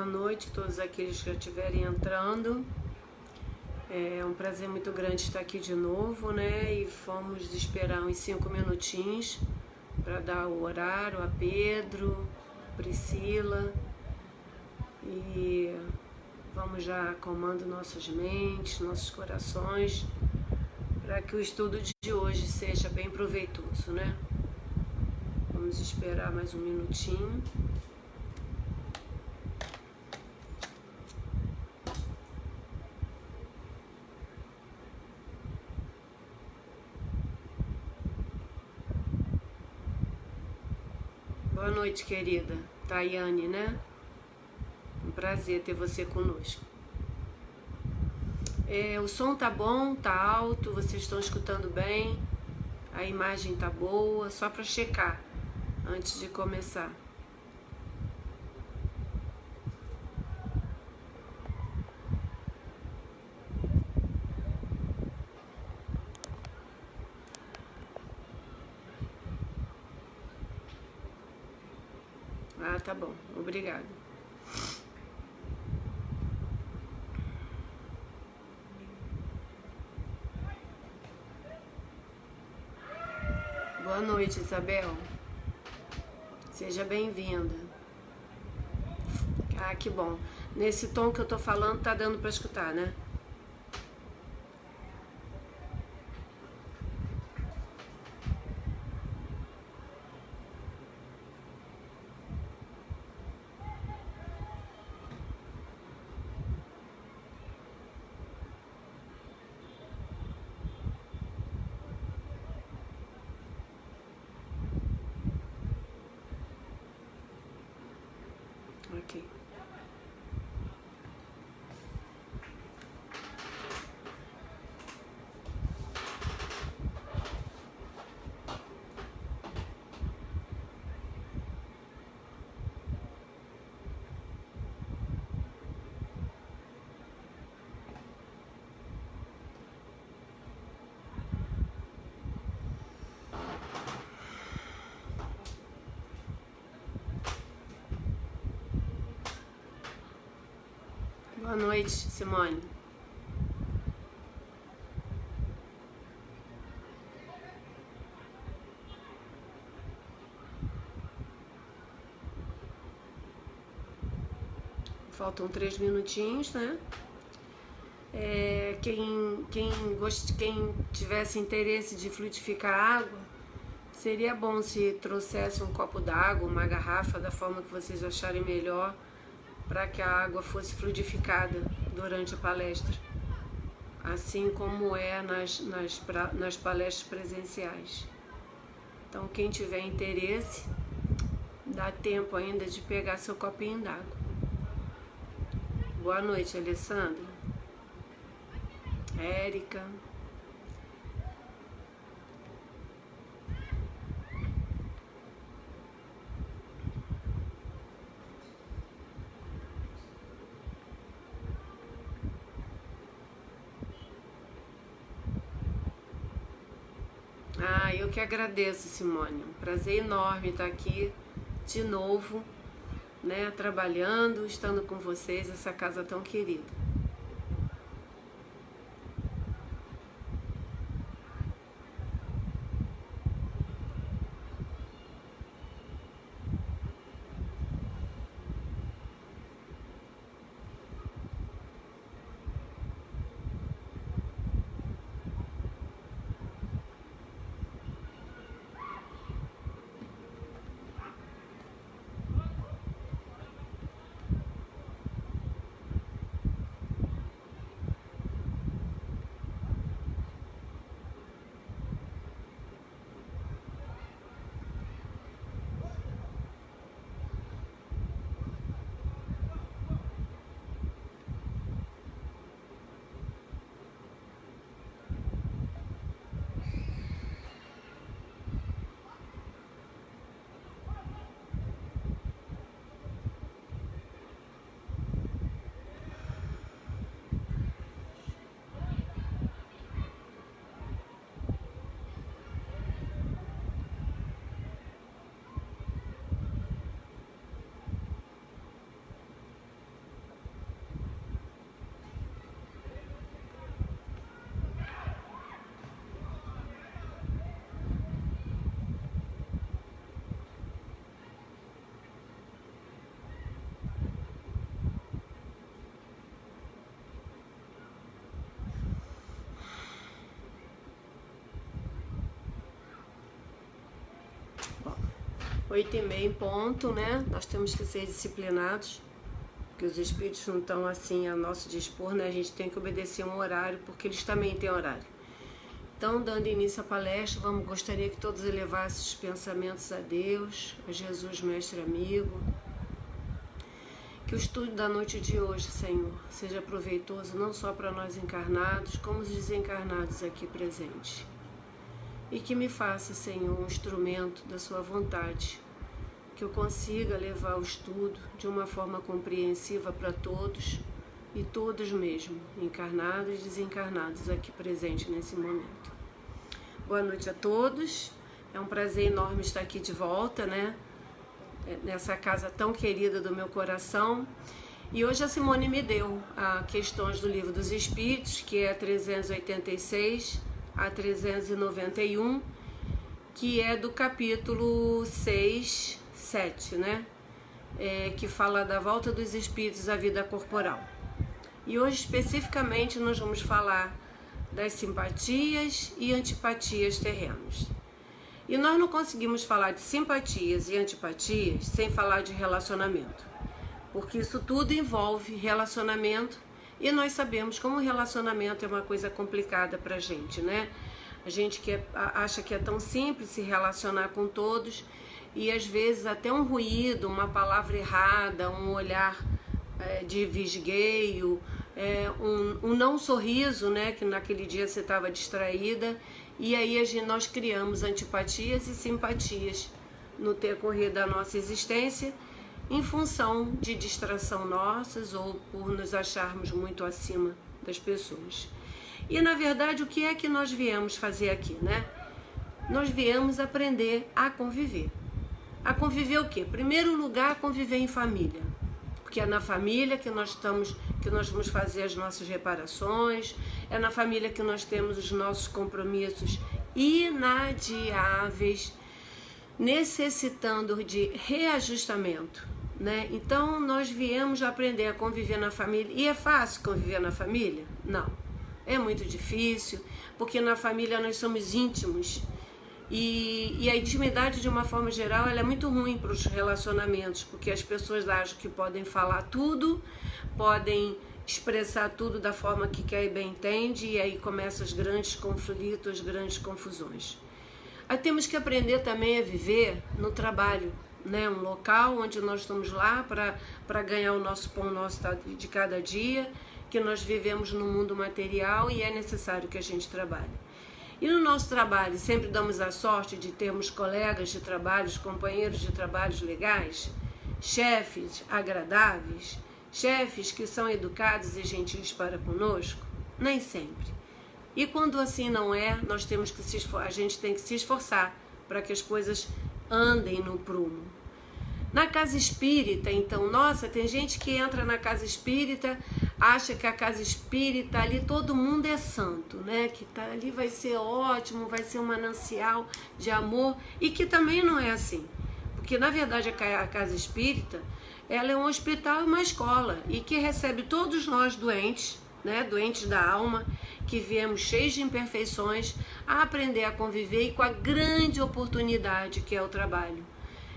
Boa noite a todos aqueles que já estiverem entrando. É um prazer muito grande estar aqui de novo, né? E vamos esperar uns 5 minutinhos para dar o horário a Pedro, Priscila, e vamos já acalmando nossas mentes, nossos corações, para que o estudo de hoje seja bem proveitoso, né? Vamos esperar mais um minutinho. Boa noite, querida Tayane, né? Um prazer ter você conosco. O som tá bom, tá alto, vocês estão escutando bem, a imagem tá boa, só para checar antes de começar. Ah, tá bom, obrigada. Boa noite, Isabel. Seja bem-vinda. Ah, que bom. Nesse tom que eu tô falando, tá dando para escutar, né? Ok. Boa noite, Simone. Faltam 3 minutinhos, né? Quem tivesse interesse de fluidificar água, seria bom se trouxesse um copo d'água, uma garrafa, da forma que vocês acharem melhor, para que a água fosse fluidificada durante a palestra, assim como é nas palestras presenciais. Então, quem tiver interesse, dá tempo ainda de pegar seu copinho d'água. Boa noite, Alessandra. Érica. Ah, eu que agradeço, Simone. Um prazer enorme estar aqui de novo, né, trabalhando, estando com vocês, essa casa tão querida. 8h30 em ponto, né? Nós temos que ser disciplinados, porque os espíritos não estão assim a nosso dispor, né? A gente tem que obedecer um horário, porque eles também têm horário. Então, dando início à palestra, gostaria que todos elevassem os pensamentos a Deus, a Jesus, mestre amigo. Que o estudo da noite de hoje, Senhor, seja proveitoso não só para nós encarnados, como os desencarnados aqui presentes. E que me faça, Senhor, um instrumento da sua vontade, que eu consiga levar o estudo de uma forma compreensiva para todos e todos mesmo, encarnados e desencarnados aqui presentes nesse momento. Boa noite a todos, é um prazer enorme estar aqui de volta, né? Nessa casa tão querida do meu coração. E hoje a Simone me deu questões do Livro dos Espíritos, que é 386 a 391, que é do capítulo 6, 7, né? Que fala da volta dos espíritos à vida corporal. E hoje especificamente nós vamos falar das simpatias e antipatias terrenas. E nós não conseguimos falar de simpatias e antipatias sem falar de relacionamento, porque isso tudo envolve relacionamento. E nós sabemos como o relacionamento é uma coisa complicada pra gente, né? A gente acha que é tão simples se relacionar com todos, e às vezes até um ruído, uma palavra errada, um olhar de visgueio, um não sorriso, né? Que naquele dia você estava distraída, e aí nós criamos antipatias e simpatias no decorrer da nossa existência, em função de distração nossas ou por nos acharmos muito acima das pessoas. E na verdade, o que é que nós viemos fazer aqui, né? Nós viemos aprender a conviver. A conviver o quê? Em primeiro lugar, conviver em família. Porque é na família que nós vamos fazer as nossas reparações, é na família que nós temos os nossos compromissos inadiáveis, necessitando de reajustamento, né? Então nós viemos aprender a conviver na família. E é fácil conviver na família? Não, é muito difícil, porque na família nós somos íntimos, e a intimidade de uma forma geral ela é muito ruim para os relacionamentos, porque as pessoas acham que podem falar tudo, podem expressar tudo da forma que quer e bem entende, e aí começam os grandes conflitos, as grandes confusões. Aí temos que aprender também a viver no trabalho, né? Um local onde nós estamos lá para ganhar o nosso pão nosso de cada dia, que nós vivemos no mundo material e é necessário que a gente trabalhe. E no nosso trabalho sempre damos a sorte de termos colegas de trabalho, companheiros de trabalhos legais, chefes agradáveis, chefes que são educados e gentis para conosco? Nem sempre. E quando assim não é, a gente tem que se esforçar para que as coisas andem no prumo. Na casa espírita, então, nossa, tem gente que entra na casa espírita, acha que a casa espírita ali todo mundo é santo, né? Que ali vai ser ótimo, vai ser um manancial de amor, e que também não é assim. Porque na verdade a casa espírita, ela é um hospital e uma escola, e que recebe todos nós doentes, né? Doentes da alma, que viemos cheios de imperfeições, a aprender a conviver, e com a grande oportunidade que é o trabalho.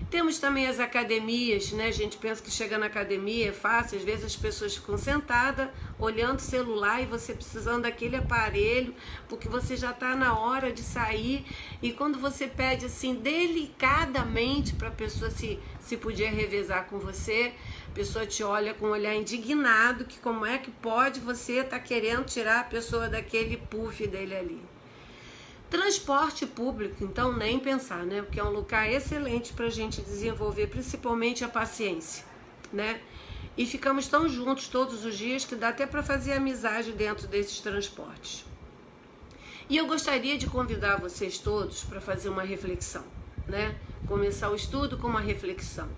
Temos também as academias, né? A gente pensa que chega na academia é fácil, às vezes as pessoas ficam sentadas, olhando o celular, e você precisando daquele aparelho, porque você já está na hora de sair, e quando você pede assim delicadamente para a pessoa se podia revezar com você, a pessoa te olha com um olhar indignado, que como é que pode você estar querendo tirar a pessoa daquele puff dele ali. Transporte público, então, nem pensar, né? Porque é um lugar excelente para a gente desenvolver, principalmente a paciência, né? E ficamos tão juntos todos os dias que dá até para fazer amizade dentro desses transportes. E eu gostaria de convidar vocês todos para fazer uma reflexão, né? Começar o estudo com uma reflexão.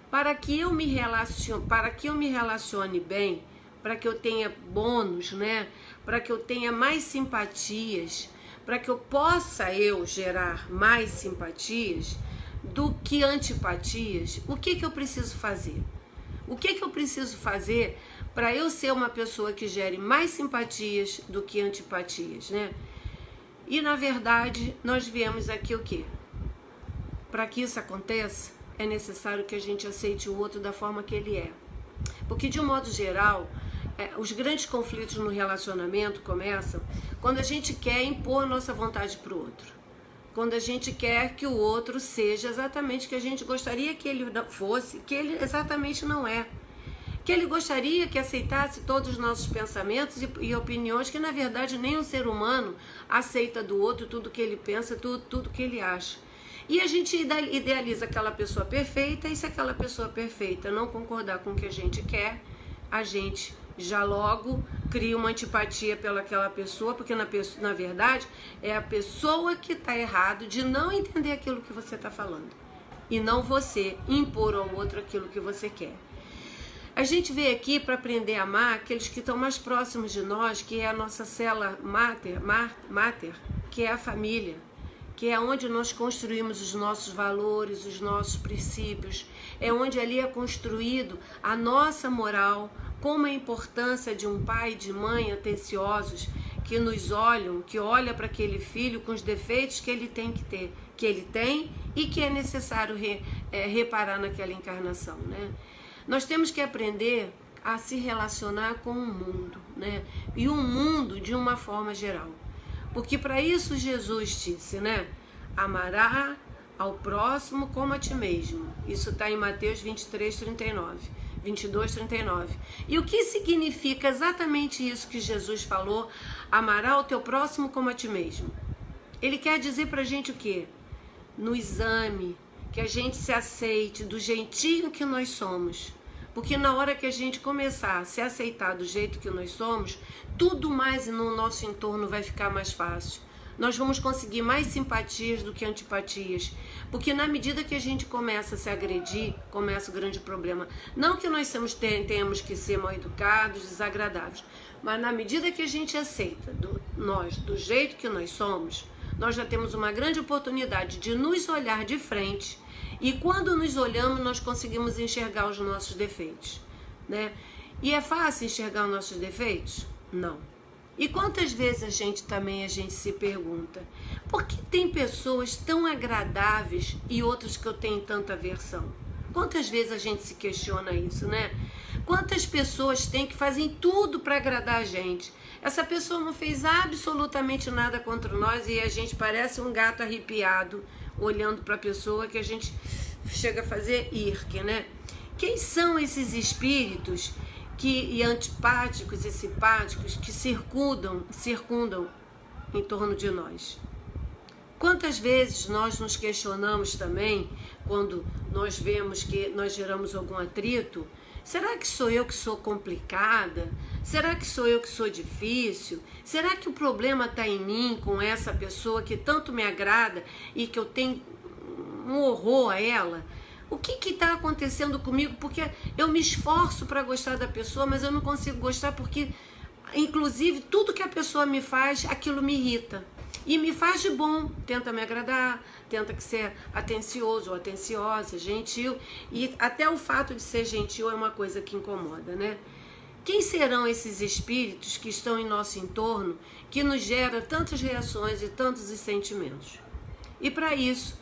Para que eu me relacione bem, para que eu tenha bônus, né? Para que eu tenha mais simpatias, para que eu possa gerar mais simpatias do que antipatias, o que eu preciso fazer? O que eu preciso fazer para eu ser uma pessoa que gere mais simpatias do que antipatias, né? E na verdade nós viemos aqui o quê? para que isso aconteça, é necessário que a gente aceite o outro da forma que ele é. Porque, de um modo geral, os grandes conflitos no relacionamento começam quando a gente quer impor nossa vontade para o outro. Quando a gente quer que o outro seja exatamente o que a gente gostaria que ele fosse, que ele exatamente não é. Que ele gostaria que aceitasse todos os nossos pensamentos e opiniões, que na verdade nem um ser humano aceita do outro tudo que ele pensa, tudo que ele acha. E a gente idealiza aquela pessoa perfeita, e se aquela pessoa perfeita não concordar com o que a gente quer, a gente já logo cria uma antipatia pelaquela pessoa, porque na verdade é a pessoa que está errado de não entender aquilo que você está falando, e não você impor ao outro aquilo que você quer. A gente veio aqui para aprender a amar aqueles que estão mais próximos de nós, que é a nossa célula máter, que é a família, que é onde nós construímos os nossos valores, os nossos princípios, é onde ali é construído a nossa moral, como a importância de um pai e de mãe atenciosos, que nos olham, que olha para aquele filho com os defeitos que ele tem que ter, que ele tem e que é necessário reparar naquela encarnação, né? Nós temos que aprender a se relacionar com o mundo, né? E o mundo de uma forma geral. Porque para isso Jesus disse, né? Amará ao próximo como a ti mesmo. Isso está em Mateus 22, 39. E o que significa exatamente isso que Jesus falou? Amará o teu próximo como a ti mesmo. Ele quer dizer para a gente o quê? Nos ame, que a gente se aceite do jeitinho que nós somos. Porque na hora que a gente começar a se aceitar do jeito que nós somos, tudo mais no nosso entorno vai ficar mais fácil. Nós vamos conseguir mais simpatias do que antipatias. Porque na medida que a gente começa a se agredir, começa o grande problema. Não que nós tenhamos que ser mal educados, desagradáveis, mas na medida que a gente aceita nós do jeito que nós somos, nós já temos uma grande oportunidade de nos olhar de frente. E quando nos olhamos, nós conseguimos enxergar os nossos defeitos, né? E é fácil enxergar os nossos defeitos? Não. E quantas vezes a gente se pergunta, por que tem pessoas tão agradáveis e outras que eu tenho tanta aversão? Quantas vezes a gente se questiona isso, né? Quantas pessoas tem que fazem tudo para agradar a gente? Essa pessoa não fez absolutamente nada contra nós e a gente parece um gato arrepiado olhando para a pessoa, que a gente chega a fazer irque, né? Quem são esses espíritos e antipáticos e simpáticos que circundam em torno de nós? Quantas vezes nós nos questionamos também, quando nós vemos que nós geramos algum atrito, será que sou eu que sou complicada? Será que sou eu que sou difícil? Será que o problema está em mim, com essa pessoa que tanto me agrada e que eu tenho um horror a ela? O que está acontecendo comigo? Porque eu me esforço para gostar da pessoa, mas eu não consigo gostar porque, inclusive, tudo que a pessoa me faz, aquilo me irrita. E me faz de bom, tenta me agradar, tenta ser atencioso ou atenciosa, gentil. E até o fato de ser gentil é uma coisa que incomoda, né? Quem serão esses espíritos que estão em nosso entorno, que nos gera tantas reações e tantos sentimentos? E para isso,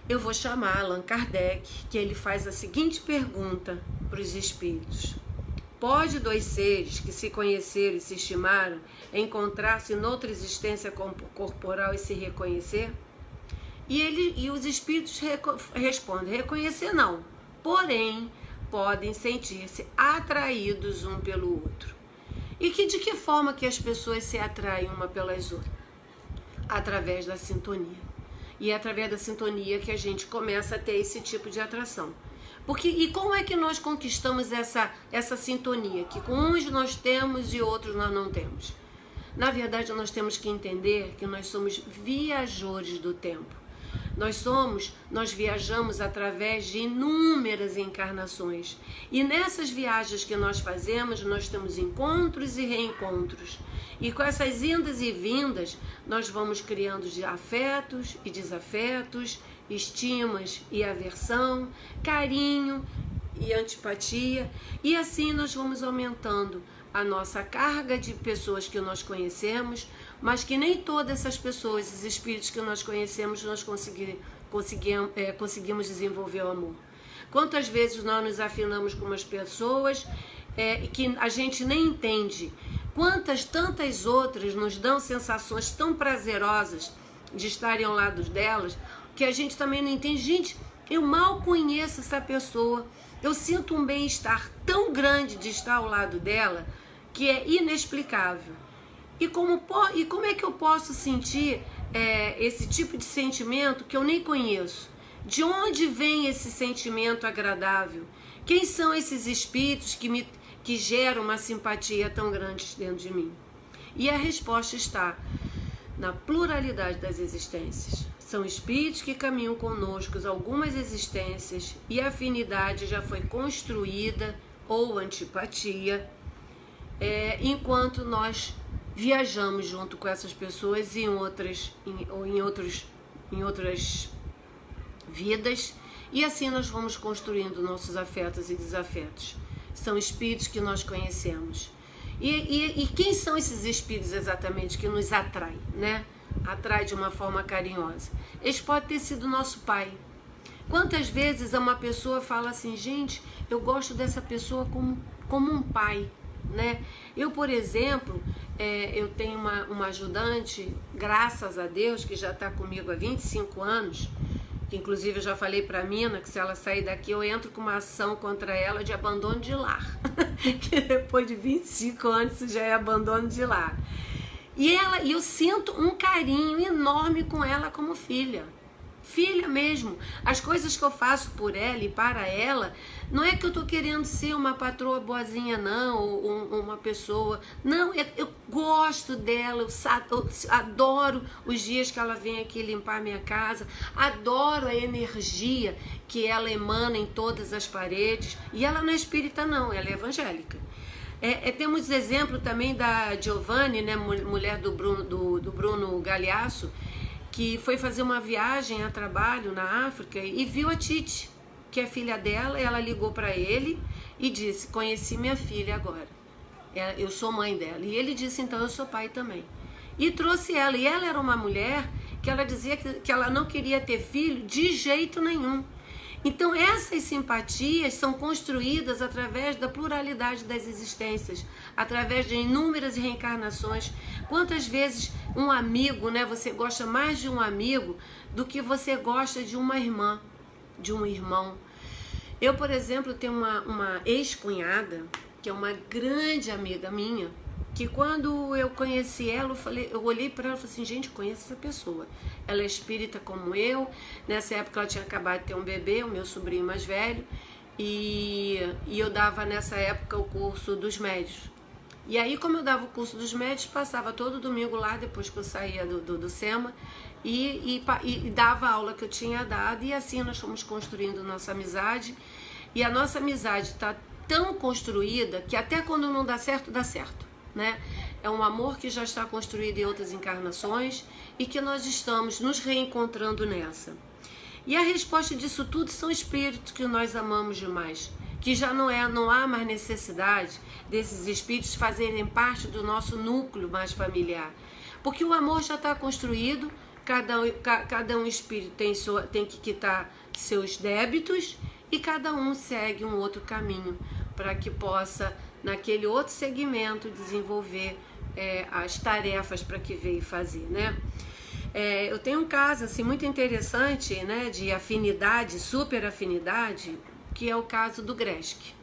eu vou chamar Allan Kardec, que ele faz a seguinte pergunta para os espíritos. Pode dois seres que se conheceram e se estimaram encontrar-se noutra existência corporal e se reconhecer? E os espíritos respondem, reconhecer não, porém podem sentir-se atraídos um pelo outro. E de que forma que as pessoas se atraem uma pelas outras? Através da sintonia. E é através da sintonia que a gente começa a ter esse tipo de atração. E como é que nós conquistamos essa sintonia? Que com uns nós temos e outros nós não temos. Na verdade, nós temos que entender que nós somos viajores do tempo. Nós viajamos através de inúmeras encarnações. E nessas viagens que nós fazemos, nós temos encontros e reencontros. E com essas indas e vindas, nós vamos criando afetos e desafetos, estimas e aversão, carinho e antipatia. E assim nós vamos aumentando a nossa carga de pessoas que nós conhecemos, mas que nem todas essas pessoas, esses espíritos que nós conhecemos, nós conseguimos desenvolver o amor. Quantas vezes nós nos afinamos com umas pessoas que a gente nem entende, tantas outras nos dão sensações tão prazerosas de estarem ao lado delas, que a gente também não entende. Gente, eu mal conheço essa pessoa, eu sinto um bem-estar tão grande de estar ao lado dela, que é inexplicável. E como é que eu posso sentir esse tipo de sentimento que eu nem conheço? De onde vem esse sentimento agradável? Quem são esses espíritos que geram uma simpatia tão grande dentro de mim? E a resposta está na pluralidade das existências. São espíritos que caminham conosco algumas existências e a afinidade já foi construída, ou antipatia, enquanto nós viajamos junto com essas pessoas em outras vidas, e assim nós vamos construindo nossos afetos e desafetos. São espíritos que nós conhecemos. E quem são esses espíritos exatamente que nos atraem, né? Atrai de uma forma carinhosa. Eles podem ter sido nosso pai. Quantas vezes uma pessoa fala assim, gente, eu gosto dessa pessoa como um pai, né? Eu, por exemplo, eu tenho uma ajudante, graças a Deus, que já está comigo há 25 anos, que inclusive eu já falei para a Mina que se ela sair daqui eu entro com uma ação contra ela de abandono de lar. Que depois de 25 anos isso já é abandono de lar. E eu sinto um carinho enorme com ela como filha. Filha mesmo. As coisas que eu faço por ela e para ela, não é que eu tô querendo ser uma patroa boazinha, não, ou uma pessoa. Não, eu gosto dela, eu adoro os dias que ela vem aqui limpar minha casa, adoro a energia que ela emana em todas as paredes. E ela não é espírita, não, ela é evangélica. Temos exemplo também da Giovanni, né, mulher do Bruno Galhaço, que foi fazer uma viagem a trabalho na África e viu a Titi, que é filha dela, e ela ligou para ele e disse, conheci minha filha agora, eu sou mãe dela. E ele disse, então eu sou pai também. E trouxe ela, e ela era uma mulher que ela dizia que ela não queria ter filho de jeito nenhum. Então essas simpatias são construídas através da pluralidade das existências, através de inúmeras reencarnações. Quantas vezes um amigo, né, você gosta mais de um amigo do que você gosta de uma irmã, de um irmão. Eu, por exemplo, tenho uma ex-cunhada, que é uma grande amiga minha, que quando eu conheci ela, eu olhei para ela e falei assim, gente, conheço essa pessoa. Ela é espírita como eu, nessa época ela tinha acabado de ter um bebê, o meu sobrinho mais velho, e eu dava nessa época o curso dos médios. E aí, como eu dava o curso dos médios, passava todo domingo lá, depois que eu saía do SEMA, e dava a aula que eu tinha dado, e assim nós fomos construindo nossa amizade, e a nossa amizade está tão construída que até quando não dá certo, dá certo. Né? É um amor que já está construído em outras encarnações e que nós estamos nos reencontrando nessa. E a resposta disso tudo são espíritos que nós amamos demais, que já não há mais necessidade desses espíritos fazerem parte do nosso núcleo mais familiar, porque o amor já está construído, cada um espírito tem que quitar seus débitos e cada um segue um outro caminho para que possa naquele outro segmento desenvolver as tarefas para que veio fazer, né? Eu tenho um caso assim muito interessante, né, de afinidade, super afinidade, que é o caso do Gresk,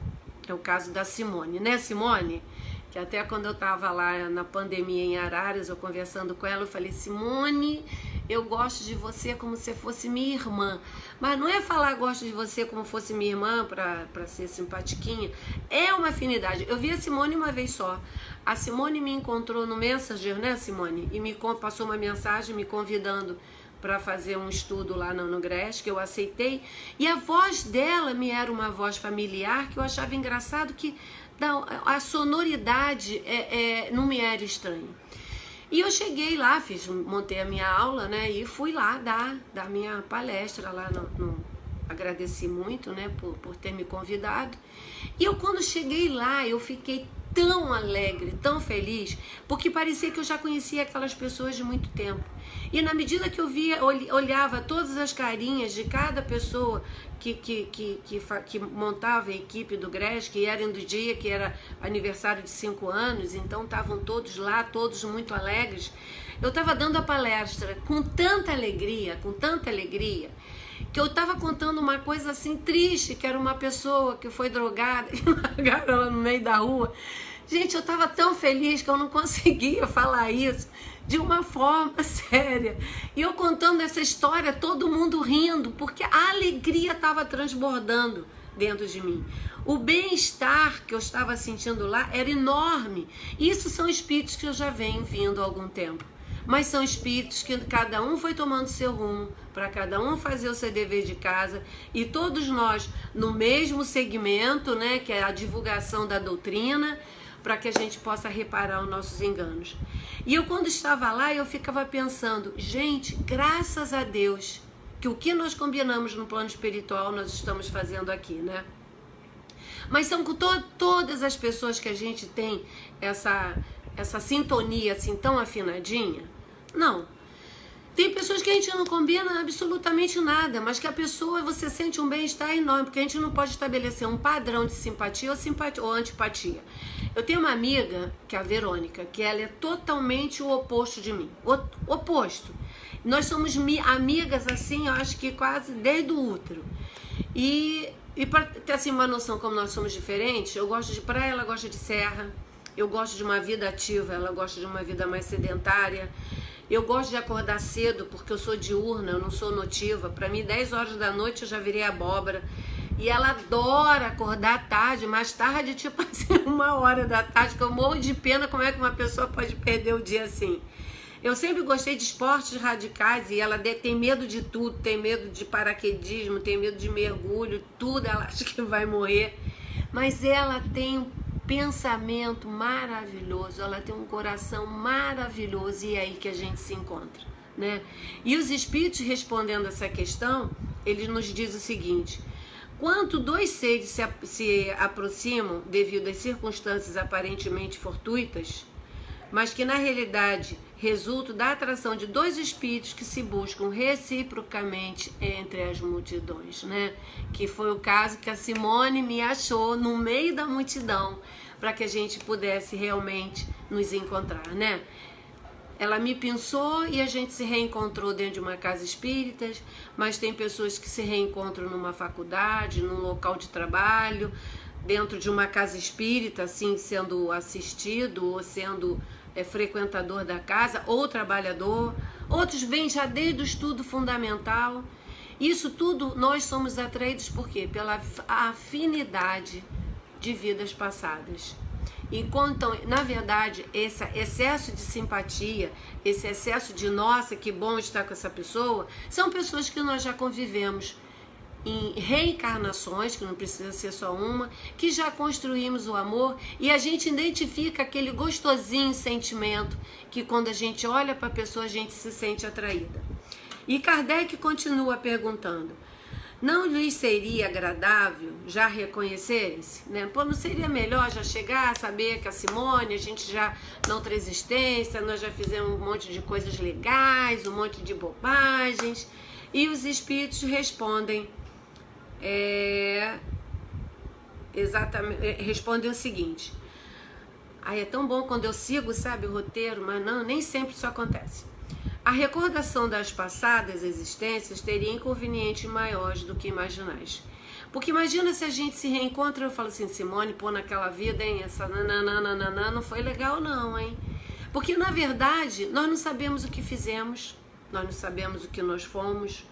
é o caso da Simone, né, Simone? Que até quando eu estava lá na pandemia em Araras, eu conversando com ela, eu falei, Simone, eu gosto de você como se fosse minha irmã. Mas não é falar gosto de você como fosse minha irmã para ser simpatiquinha. É uma afinidade. Eu vi a Simone uma vez só. A Simone me encontrou no Messenger, né, Simone? E me passou uma mensagem me convidando para fazer um estudo lá no GRES, que eu aceitei. E a voz dela me era uma voz familiar, que eu achava engraçado que a sonoridade não me era estranha. E eu cheguei lá, montei a minha aula, né, e fui lá dar minha palestra lá agradeci muito, né, por ter me convidado. E eu, quando cheguei lá, eu fiquei tão alegre, tão feliz, porque parecia que eu já conhecia aquelas pessoas de muito tempo. E na medida que eu via, olhava todas as carinhas de cada pessoa que montava a equipe do GRES, que era do dia, que era aniversário de 5 anos, então estavam todos lá, todos muito alegres. Eu estava dando a palestra com tanta alegria, que eu estava contando uma coisa assim triste, que era uma pessoa que foi drogada e largaram ela no meio da rua. Gente, eu estava tão feliz que eu não conseguia falar isso de uma forma séria. E eu contando essa história, todo mundo rindo, porque a alegria estava transbordando dentro de mim. O bem-estar que eu estava sentindo lá era enorme. Isso são espíritos que eu já venho vindo há algum tempo. Mas são espíritos que cada um foi tomando seu rumo, para cada um fazer o seu dever de casa, e todos nós no mesmo segmento, né, que é a divulgação da doutrina, para que a gente possa reparar os nossos enganos. E eu, quando estava lá, eu ficava pensando, gente, graças a Deus, que o que nós combinamos no plano espiritual nós estamos fazendo aqui, né? Mas são com todas as pessoas que a gente tem essa sintonia assim tão afinadinha? Não. Tem pessoas que a gente não combina absolutamente nada, mas que a pessoa, você sente um bem-estar enorme, porque a gente não pode estabelecer um padrão de simpatia ou antipatia. Eu tenho uma amiga, que é a Verônica, que ela é totalmente o oposto de mim. Oposto. Nós somos amigas assim, eu acho que quase desde o útero. E para ter assim uma noção como nós somos diferentes, eu gosto de praia, ela gosta de serra. Eu gosto de uma vida ativa, ela gosta de uma vida mais sedentária. Eu gosto de acordar cedo, porque eu sou diurna, eu não sou notiva. Para mim, 10 horas da noite eu já virei abóbora. E ela adora acordar tarde, mais tarde, tipo assim, 1h da tarde, que eu morro de pena como é que uma pessoa pode perder o dia assim. Eu sempre gostei de esportes radicais e ela tem medo de tudo, tem medo de paraquedismo, tem medo de mergulho, tudo, ela acha que vai morrer. Mas ela tem um pensamento maravilhoso, ela tem um coração maravilhoso, e é aí que a gente se encontra, né? E os espíritos, respondendo essa questão, eles nos dizem o seguinte: quando dois seres se aproximam devido às circunstâncias aparentemente fortuitas, mas que na realidade resultam da atração de dois espíritos que se buscam reciprocamente entre as multidões, né? Que foi o caso que a Simone me achou no meio da multidão para que a gente pudesse realmente nos encontrar, né? Ela me pensou e a gente se reencontrou dentro de uma casa espírita, mas tem pessoas que se reencontram numa faculdade, num local de trabalho, dentro de uma casa espírita, assim, sendo assistido ou sendo frequentador da casa ou trabalhador. Outros vêm já desde o estudo fundamental. Isso tudo nós somos atraídos por quê? Pela afinidade de vidas passadas. Então, na verdade, esse excesso de simpatia, esse excesso de nossa, que bom estar com essa pessoa, são pessoas que nós já convivemos em reencarnações, que não precisa ser só uma, que já construímos o amor, e a gente identifica aquele gostosinho sentimento que quando a gente olha para a pessoa a gente se sente atraída. E Kardec continua perguntando: não lhes seria agradável já reconhecerem-se? Né? Pô, não seria melhor já chegar a saber que a Simone, a gente já na outra existência, nós já fizemos um monte de coisas legais, um monte de bobagens? E os espíritos respondem respondem o seguinte: é tão bom quando eu sigo, sabe, o roteiro, mas não, nem sempre isso acontece. A recordação das passadas existências teria inconvenientes maiores do que imaginais. Porque imagina se a gente se reencontra e eu falo assim: Simone, pô, naquela vida, hein, essa nananana não foi legal não, hein? Porque na verdade nós não sabemos o que fizemos, nós não sabemos o que nós fomos,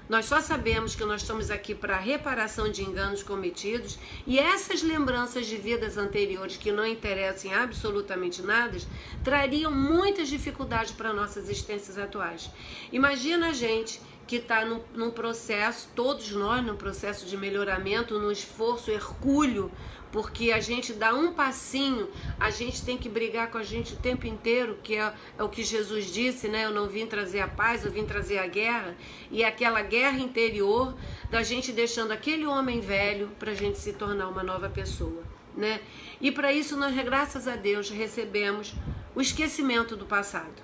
nós só sabemos que nós estamos aqui para a reparação de enganos cometidos, e essas lembranças de vidas anteriores que não interessam em absolutamente nada, trariam muitas dificuldades para nossas existências atuais. Imagina a gente que está num processo, todos nós num processo de melhoramento, num esforço hercúleo porque a gente dá um passinho, a gente tem que brigar com a gente o tempo inteiro, que é o que Jesus disse, né? Eu não vim trazer a paz, eu vim trazer a guerra, e aquela guerra interior da gente deixando aquele homem velho para a gente se tornar uma nova pessoa, né? E para isso nós, graças a Deus, recebemos o esquecimento do passado,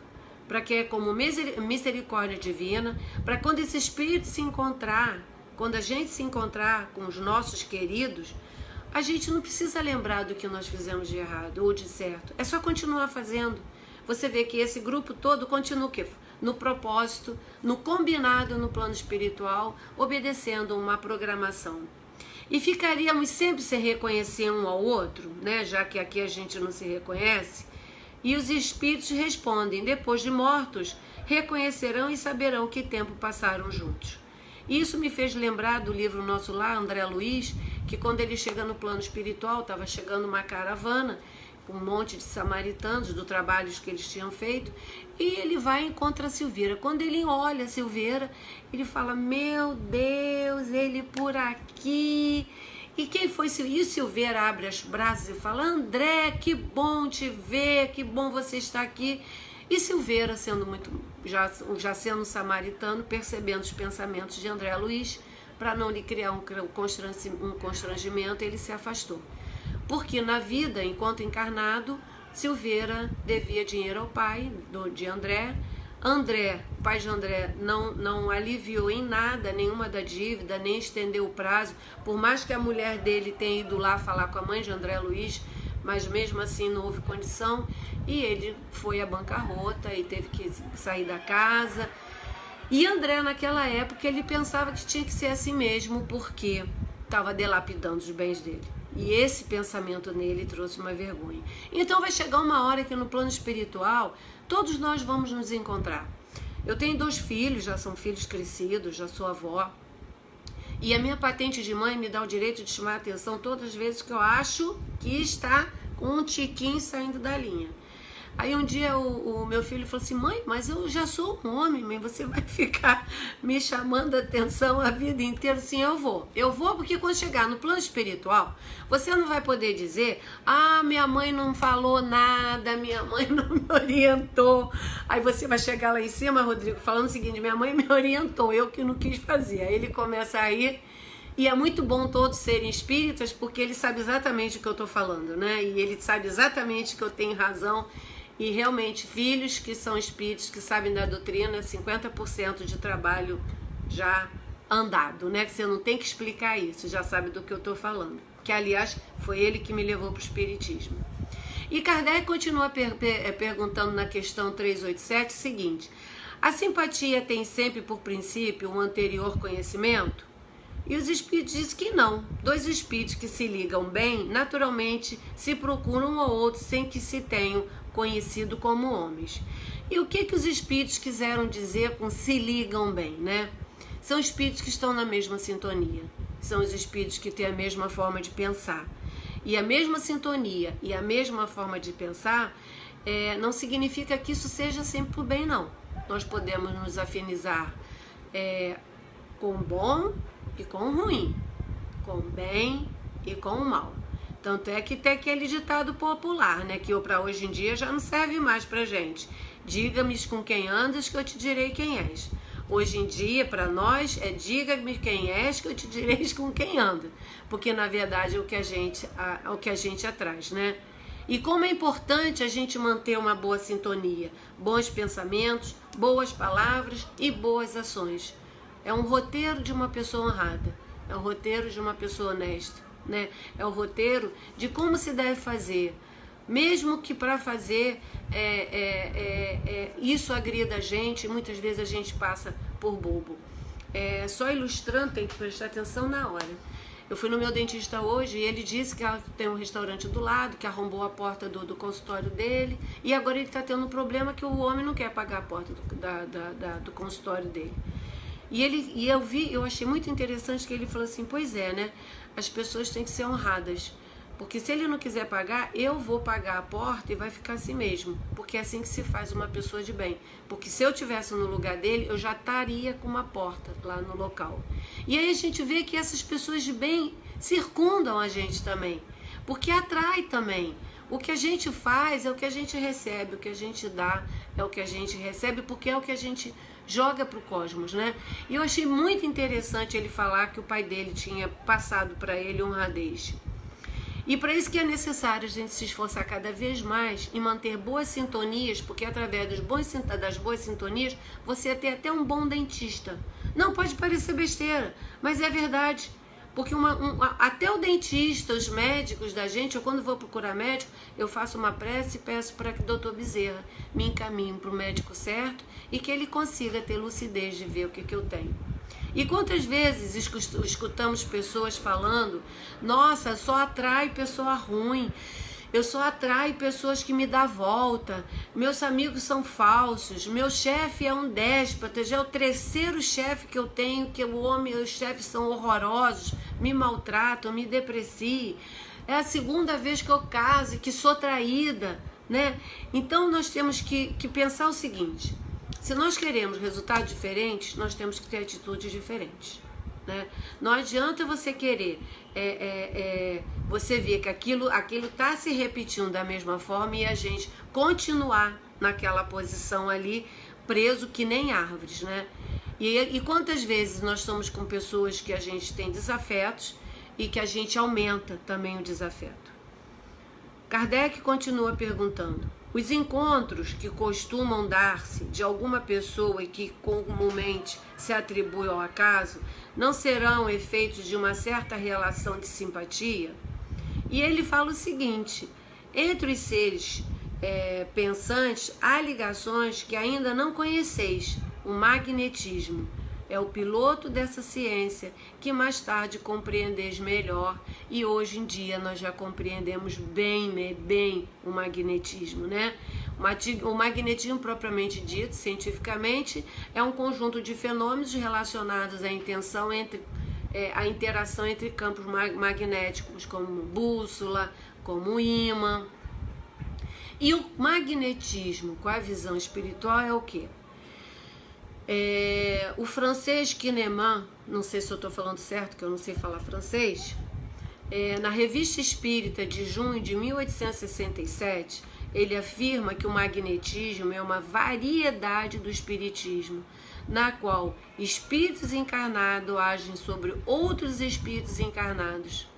para que, como misericórdia divina, para quando esse espírito se encontrar, quando a gente se encontrar com os nossos queridos, a gente não precisa lembrar do que nós fizemos de errado ou de certo, é só continuar fazendo. Você vê que esse grupo todo continua o quê? No propósito, no combinado no plano espiritual, obedecendo uma programação. E ficaríamos sempre sem reconhecer um ao outro, né? Já que aqui a gente não se reconhece. E os espíritos respondem, depois de mortos, reconhecerão e saberão que tempo passaram juntos. Isso me fez lembrar do livro Nosso Lar, André Luiz, que quando ele chega no plano espiritual, estava chegando uma caravana, com um monte de samaritanos, do trabalho que eles tinham feito, e ele vai e encontra a Silveira. Quando ele olha a Silveira, ele fala, meu Deus, ele por aqui. E quem foi? E Silveira abre os braços e fala, André, que bom te ver, que bom você estar aqui. E Silveira, sendo já sendo samaritano, percebendo os pensamentos de André Luiz, para não lhe criar um constrangimento, ele se afastou. Porque na vida, enquanto encarnado, Silveira devia dinheiro ao pai de André. O pai de André, não aliviou em nada nenhuma da dívida, nem estendeu o prazo, por mais que a mulher dele tenha ido lá falar com a mãe de André Luiz, mas mesmo assim não houve condição, e ele foi à bancarrota e teve que sair da casa. E André, naquela época, ele pensava que tinha que ser assim mesmo, porque estava dilapidando os bens dele. E esse pensamento nele trouxe uma vergonha. Então vai chegar uma hora que no plano espiritual, todos nós vamos nos encontrar. Eu tenho 2 filhos, já são filhos crescidos, já sou avó. E a minha patente de mãe me dá o direito de chamar a atenção todas as vezes que eu acho que está com um tiquinho saindo da linha. Aí um dia o meu filho falou assim, mãe, mas eu já sou um homem, mãe, você vai ficar me chamando a atenção a vida inteira? Sim, eu vou porque quando chegar no plano espiritual, você não vai poder dizer, minha mãe não falou nada, minha mãe não me orientou. Aí você vai chegar lá em cima, Rodrigo, falando o seguinte, minha mãe me orientou, eu que não quis fazer. Aí ele começa a rir. E é muito bom todos serem espíritas, porque ele sabe exatamente o que eu estou falando, né? E ele sabe exatamente que eu tenho razão. E realmente, filhos que são espíritos, que sabem da doutrina, 50% de trabalho já andado, né? Que você não tem que explicar isso, já sabe do que eu estou falando. Que, aliás, foi ele que me levou para o espiritismo. E Kardec continua perguntando na questão 387 o seguinte, a simpatia tem sempre por princípio um anterior conhecimento? E os espíritos dizem que não. 2 espíritos que se ligam bem, naturalmente se procuram um ao outro sem que se tenham conhecido como homens. E o que os espíritos quiseram dizer com se ligam bem, né? São espíritos que estão na mesma sintonia. São os espíritos que têm a mesma forma de pensar. E a mesma sintonia e a mesma forma de pensar não significa que isso seja sempre por bem, não. Nós podemos nos afinizar com o bom e com o ruim, com o bem e com o mal. Tanto é que tem aquele ditado popular, né, que para hoje em dia já não serve mais pra gente. Diga-me com quem andas que eu te direi quem és. Hoje em dia, para nós, diga-me quem és que eu te direi com quem anda. Porque, na verdade, é o que a gente atrai, né? E como é importante a gente manter uma boa sintonia, bons pensamentos, boas palavras e boas ações. É um roteiro de uma pessoa honrada, é um roteiro de uma pessoa honesta, né? É o roteiro de como se deve fazer, mesmo que para fazer isso agrida a gente, muitas vezes a gente passa por bobo. Só ilustrando, tem que prestar atenção na hora. Eu fui no meu dentista hoje e ele disse que tem um restaurante do lado, que arrombou a porta do consultório dele, e agora ele está tendo um problema que o homem não quer pagar a porta do consultório dele. E eu achei muito interessante que ele falou assim, pois é, né? As pessoas têm que ser honradas, porque se ele não quiser pagar, eu vou pagar a porta e vai ficar assim mesmo, porque é assim que se faz uma pessoa de bem. Porque se eu estivesse no lugar dele, eu já estaria com uma porta lá no local. E aí a gente vê que essas pessoas de bem circundam a gente também, porque atrai também. O que a gente faz é o que a gente recebe, o que a gente dá é o que a gente recebe, porque é o que a gente joga para o cosmos, né? E eu achei muito interessante ele falar que o pai dele tinha passado para ele honradez. E para isso que é necessário a gente se esforçar cada vez mais em manter boas sintonias, porque através das boas sintonias você tem até um bom dentista. Não, pode parecer besteira, mas é verdade. Porque até o dentista, os médicos da gente, eu quando vou procurar médico, eu faço uma prece e peço para que o Dr. Bezerra me encaminhe para o médico certo e que ele consiga ter lucidez de ver o que eu tenho. E quantas vezes escutamos pessoas falando, nossa, só atrai pessoa ruim, eu só atraio pessoas que me dão volta, meus amigos são falsos, meu chefe é um déspota, já é o terceiro chefe que eu tenho, que os chefes são horrorosos, me maltratam, me depreciam, é a segunda vez que eu caso, que sou traída, né? Então nós temos que pensar o seguinte, se nós queremos resultados diferentes, nós temos que ter atitudes diferentes. Né? Não adianta você querer, você ver que aquilo está se repetindo da mesma forma e a gente continuar naquela posição ali, preso que nem árvores. Né? E quantas vezes nós estamos com pessoas que a gente tem desafetos e que a gente aumenta também o desafeto. Kardec continua perguntando, os encontros que costumam dar-se de alguma pessoa e que comumente se atribuem ao acaso, não serão efeitos de uma certa relação de simpatia? E ele fala o seguinte, entre os seres pensantes, há ligações que ainda não conheceis, o magnetismo. É o piloto dessa ciência que mais tarde compreendeis melhor e hoje em dia nós já compreendemos bem o magnetismo, né? O magnetismo propriamente dito, cientificamente, é um conjunto de fenômenos relacionados à a interação entre campos magnéticos como bússola, como ímã. E o magnetismo com a visão espiritual é o quê? O francês Quineman, não sei se eu estou falando certo, que eu não sei falar francês, na Revista Espírita de junho de 1867, ele afirma que o magnetismo é uma variedade do espiritismo, na qual espíritos encarnados agem sobre outros espíritos encarnados.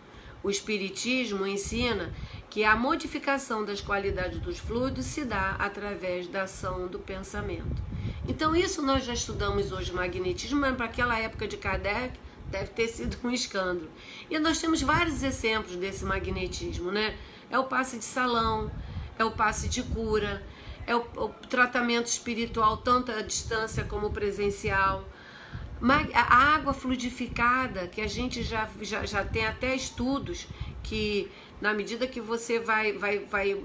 O espiritismo ensina que a modificação das qualidades dos fluidos se dá através da ação do pensamento. Então isso nós já estudamos hoje, magnetismo, mas para aquela época de Kardec deve ter sido um escândalo. E nós temos vários exemplos desse magnetismo, né? É o passe de salão, é o passe de cura, é o tratamento espiritual tanto à distância como presencial. A água fluidificada, que a gente já tem até estudos que na medida que você vai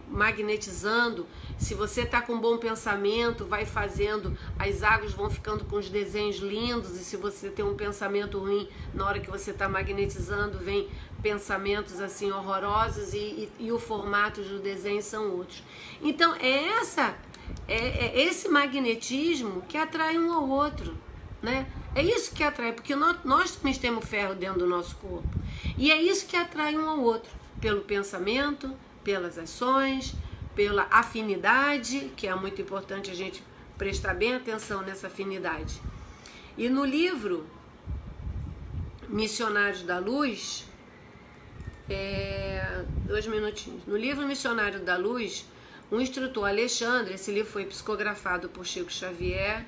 magnetizando, se você está com um bom pensamento, vai fazendo, as águas vão ficando com os desenhos lindos, e se você tem um pensamento ruim, na hora que você está magnetizando, vem pensamentos assim horrorosos e o formato do desenho são outros. Então é esse magnetismo que atrai um ao outro, né? É isso que atrai, porque nós também temos ferro dentro do nosso corpo. E é isso que atrai um ao outro, pelo pensamento, pelas ações, pela afinidade, que é muito importante a gente prestar bem atenção nessa afinidade. E no livro Missionários da Luz, 2 minutinhos. No livro Missionário da Luz, o instrutor Alexandre, esse livro foi psicografado por Chico Xavier,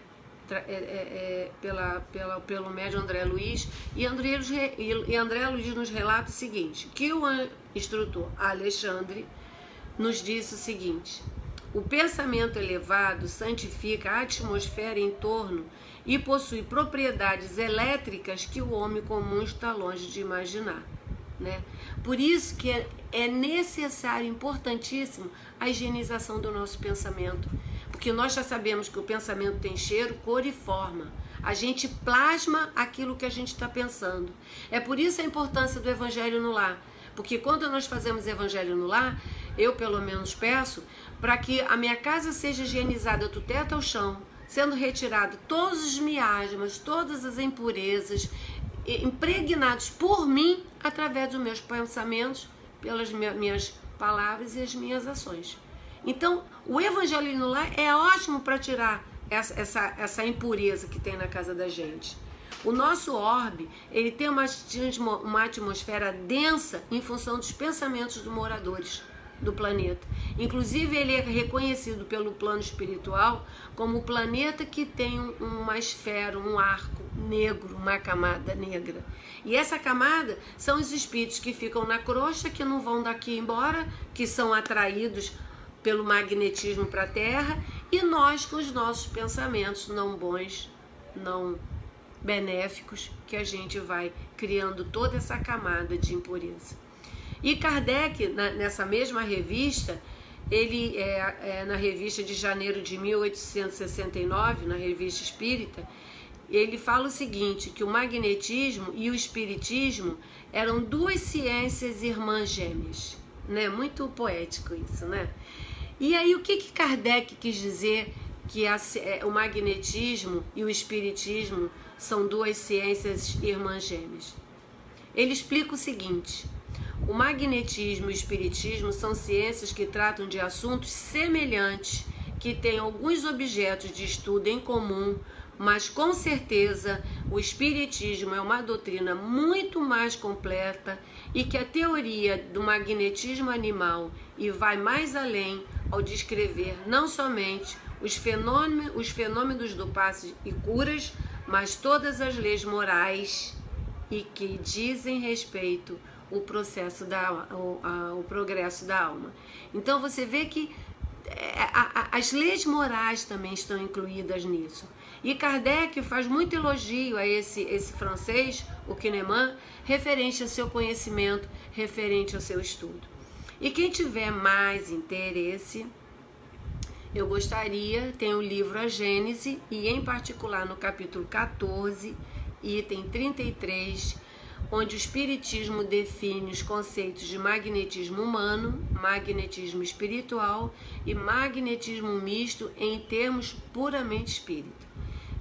pelo médium André Luiz, e André Luiz nos relata o seguinte, que o instrutor Alexandre nos disse o seguinte: o pensamento elevado santifica a atmosfera em torno e possui propriedades elétricas que o homem comum está longe de imaginar, né? Por isso que é necessário, importantíssimo, a higienização do nosso pensamento, porque nós já sabemos que o pensamento tem cheiro, cor e forma. A gente plasma aquilo que a gente está pensando. É por isso a importância do Evangelho no Lar, porque quando nós fazemos Evangelho no Lar, eu pelo menos peço para que a minha casa seja higienizada do teto ao chão, sendo retirado todos os miasmas, todas as impurezas, impregnados por mim através dos meus pensamentos, pelas minhas palavras e as minhas ações. Então, o Evangelho no Lar é ótimo para tirar essa impureza que tem na casa da gente. O nosso orbe, ele tem uma atmosfera densa em função dos pensamentos dos moradores do planeta. Inclusive, ele é reconhecido pelo plano espiritual como o planeta que tem uma esfera, um arco negro, uma camada negra. E essa camada são os espíritos que ficam na crosta, que não vão daqui embora, que são atraídos pelo magnetismo para a Terra, e nós com os nossos pensamentos não bons, não benéficos, que a gente vai criando toda essa camada de impureza. E Kardec, nessa mesma revista, ele na revista de janeiro de 1869, na Revista Espírita, ele fala o seguinte, que o magnetismo e o espiritismo eram duas ciências irmãs gêmeas, né? Muito poético isso, né? E aí o que Kardec quis dizer que o magnetismo e o espiritismo são duas ciências irmãs gêmeas? Ele explica o seguinte: o magnetismo e o espiritismo são ciências que tratam de assuntos semelhantes, que têm alguns objetos de estudo em comum, mas com certeza o espiritismo é uma doutrina muito mais completa e que a teoria do magnetismo animal e vai mais além ao descrever não somente os fenômenos do passe e curas, mas todas as leis morais e que dizem respeito ao processo o progresso da alma. Então você vê que as leis morais também estão incluídas nisso. E Kardec faz muito elogio a esse francês, o Kahneman, referente ao seu conhecimento, referente ao seu estudo. E quem tiver mais interesse, eu gostaria, tem o livro A Gênese, e em particular no capítulo 14, item 33, onde o Espiritismo define os conceitos de magnetismo humano, magnetismo espiritual e magnetismo misto em termos puramente espírita.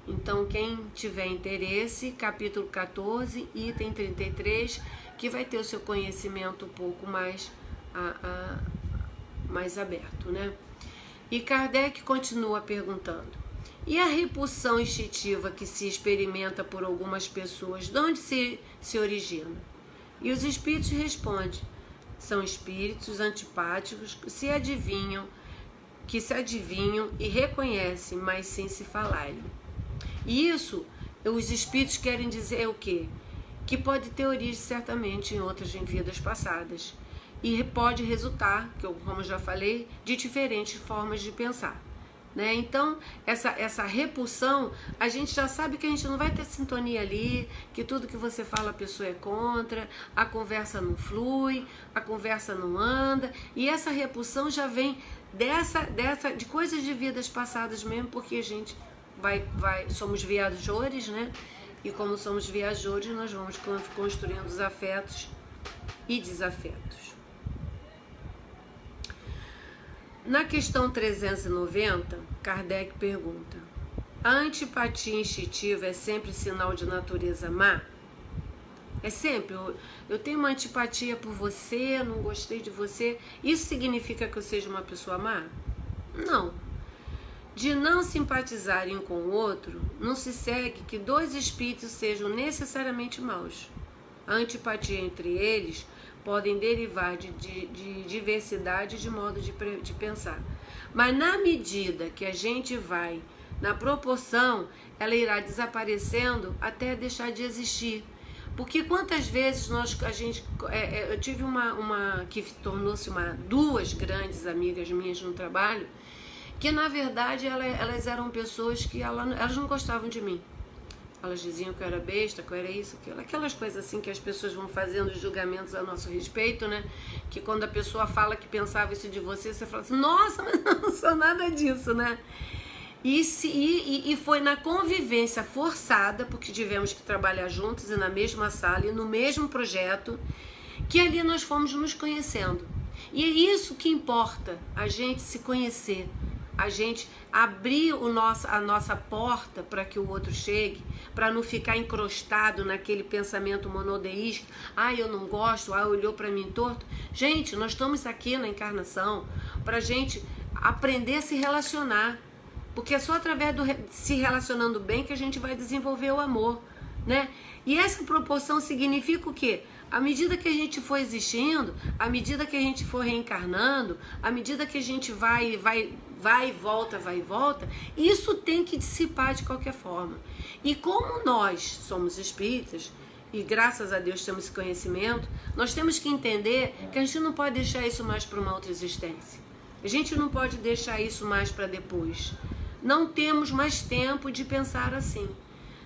Então, quem tiver interesse, capítulo 14, item 33, que vai ter o seu conhecimento um pouco mais aberto, né? E Kardec continua perguntando: e a repulsão instintiva que se experimenta por algumas pessoas, de onde se origina? E os espíritos respondem: são espíritos antipáticos que se adivinham e reconhecem, mas sem se falarem. E isso, os espíritos querem dizer o quê? Que pode ter origem certamente em vidas passadas. E pode resultar, como eu já falei, de diferentes formas de pensar. Né? Então, essa repulsão, a gente já sabe que a gente não vai ter sintonia ali, que tudo que você fala a pessoa é contra, a conversa não flui, a conversa não anda, e essa repulsão já vem de coisas de vidas passadas mesmo, porque a gente somos viajores, né? E como somos viajores, nós vamos construindo os afetos e desafetos. Na questão 390, Kardec pergunta: a antipatia instintiva é sempre sinal de natureza má? É sempre, eu tenho uma antipatia por você, não gostei de você, isso significa que eu seja uma pessoa má? Não. De não simpatizarem um com o outro, não se segue que dois espíritos sejam necessariamente maus. A antipatia entre eles podem derivar de diversidade de modo de pensar. Mas na medida que a gente vai, na proporção, ela irá desaparecendo até deixar de existir. Porque quantas vezes eu tive uma que tornou-se duas grandes amigas minhas no trabalho, que na verdade elas eram pessoas que elas não gostavam de mim. Elas diziam que eu era besta, que eu era isso, aquelas coisas assim que as pessoas vão fazendo julgamentos a nosso respeito, né? Que quando a pessoa fala que pensava isso de você, você fala assim: nossa, mas não sou nada disso, né? E foi na convivência forçada, porque tivemos que trabalhar juntos e na mesma sala e no mesmo projeto, que ali nós fomos nos conhecendo. E é isso que importa, a gente se conhecer. a gente abrir a nossa porta para que o outro chegue, para não ficar encrostado naquele pensamento monodeísta. Eu não gosto, olhou para mim torto. Gente, nós estamos aqui na encarnação para a gente aprender a se relacionar, porque é só através do se relacionando bem que a gente vai desenvolver o amor, né? E essa proporção significa o quê? À medida que a gente for existindo, à medida que a gente for reencarnando, à medida que a gente vai e volta, isso tem que dissipar de qualquer forma. E como nós somos espíritas, e graças a Deus temos esse conhecimento, nós temos que entender que a gente não pode deixar isso mais para uma outra existência. A gente não pode deixar isso mais para depois. Não temos mais tempo de pensar assim.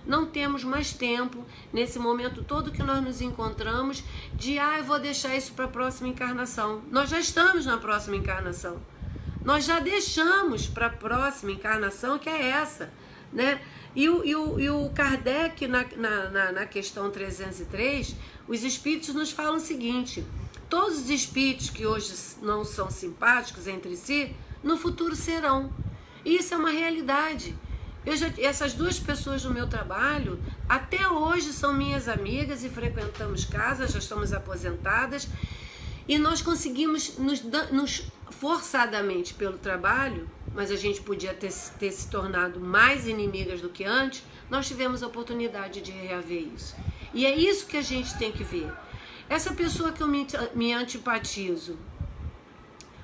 Não temos mais tempo, nesse momento todo que nós nos encontramos, de eu vou deixar isso para a próxima encarnação. Nós já estamos na próxima encarnação. Nós já deixamos para a próxima encarnação, que é essa, né? E o Kardec, na questão 303, os espíritos nos falam o seguinte: todos os espíritos que hoje não são simpáticos entre si, no futuro serão. E isso é uma realidade. Essas duas pessoas do meu trabalho, até hoje são minhas amigas e frequentamos casas, já estamos aposentadas, e nós conseguimos nos forçadamente pelo trabalho, mas a gente podia ter se tornado mais inimigas do que antes, nós tivemos a oportunidade de reaver isso. E é isso que a gente tem que ver. Essa pessoa que eu me antipatizo,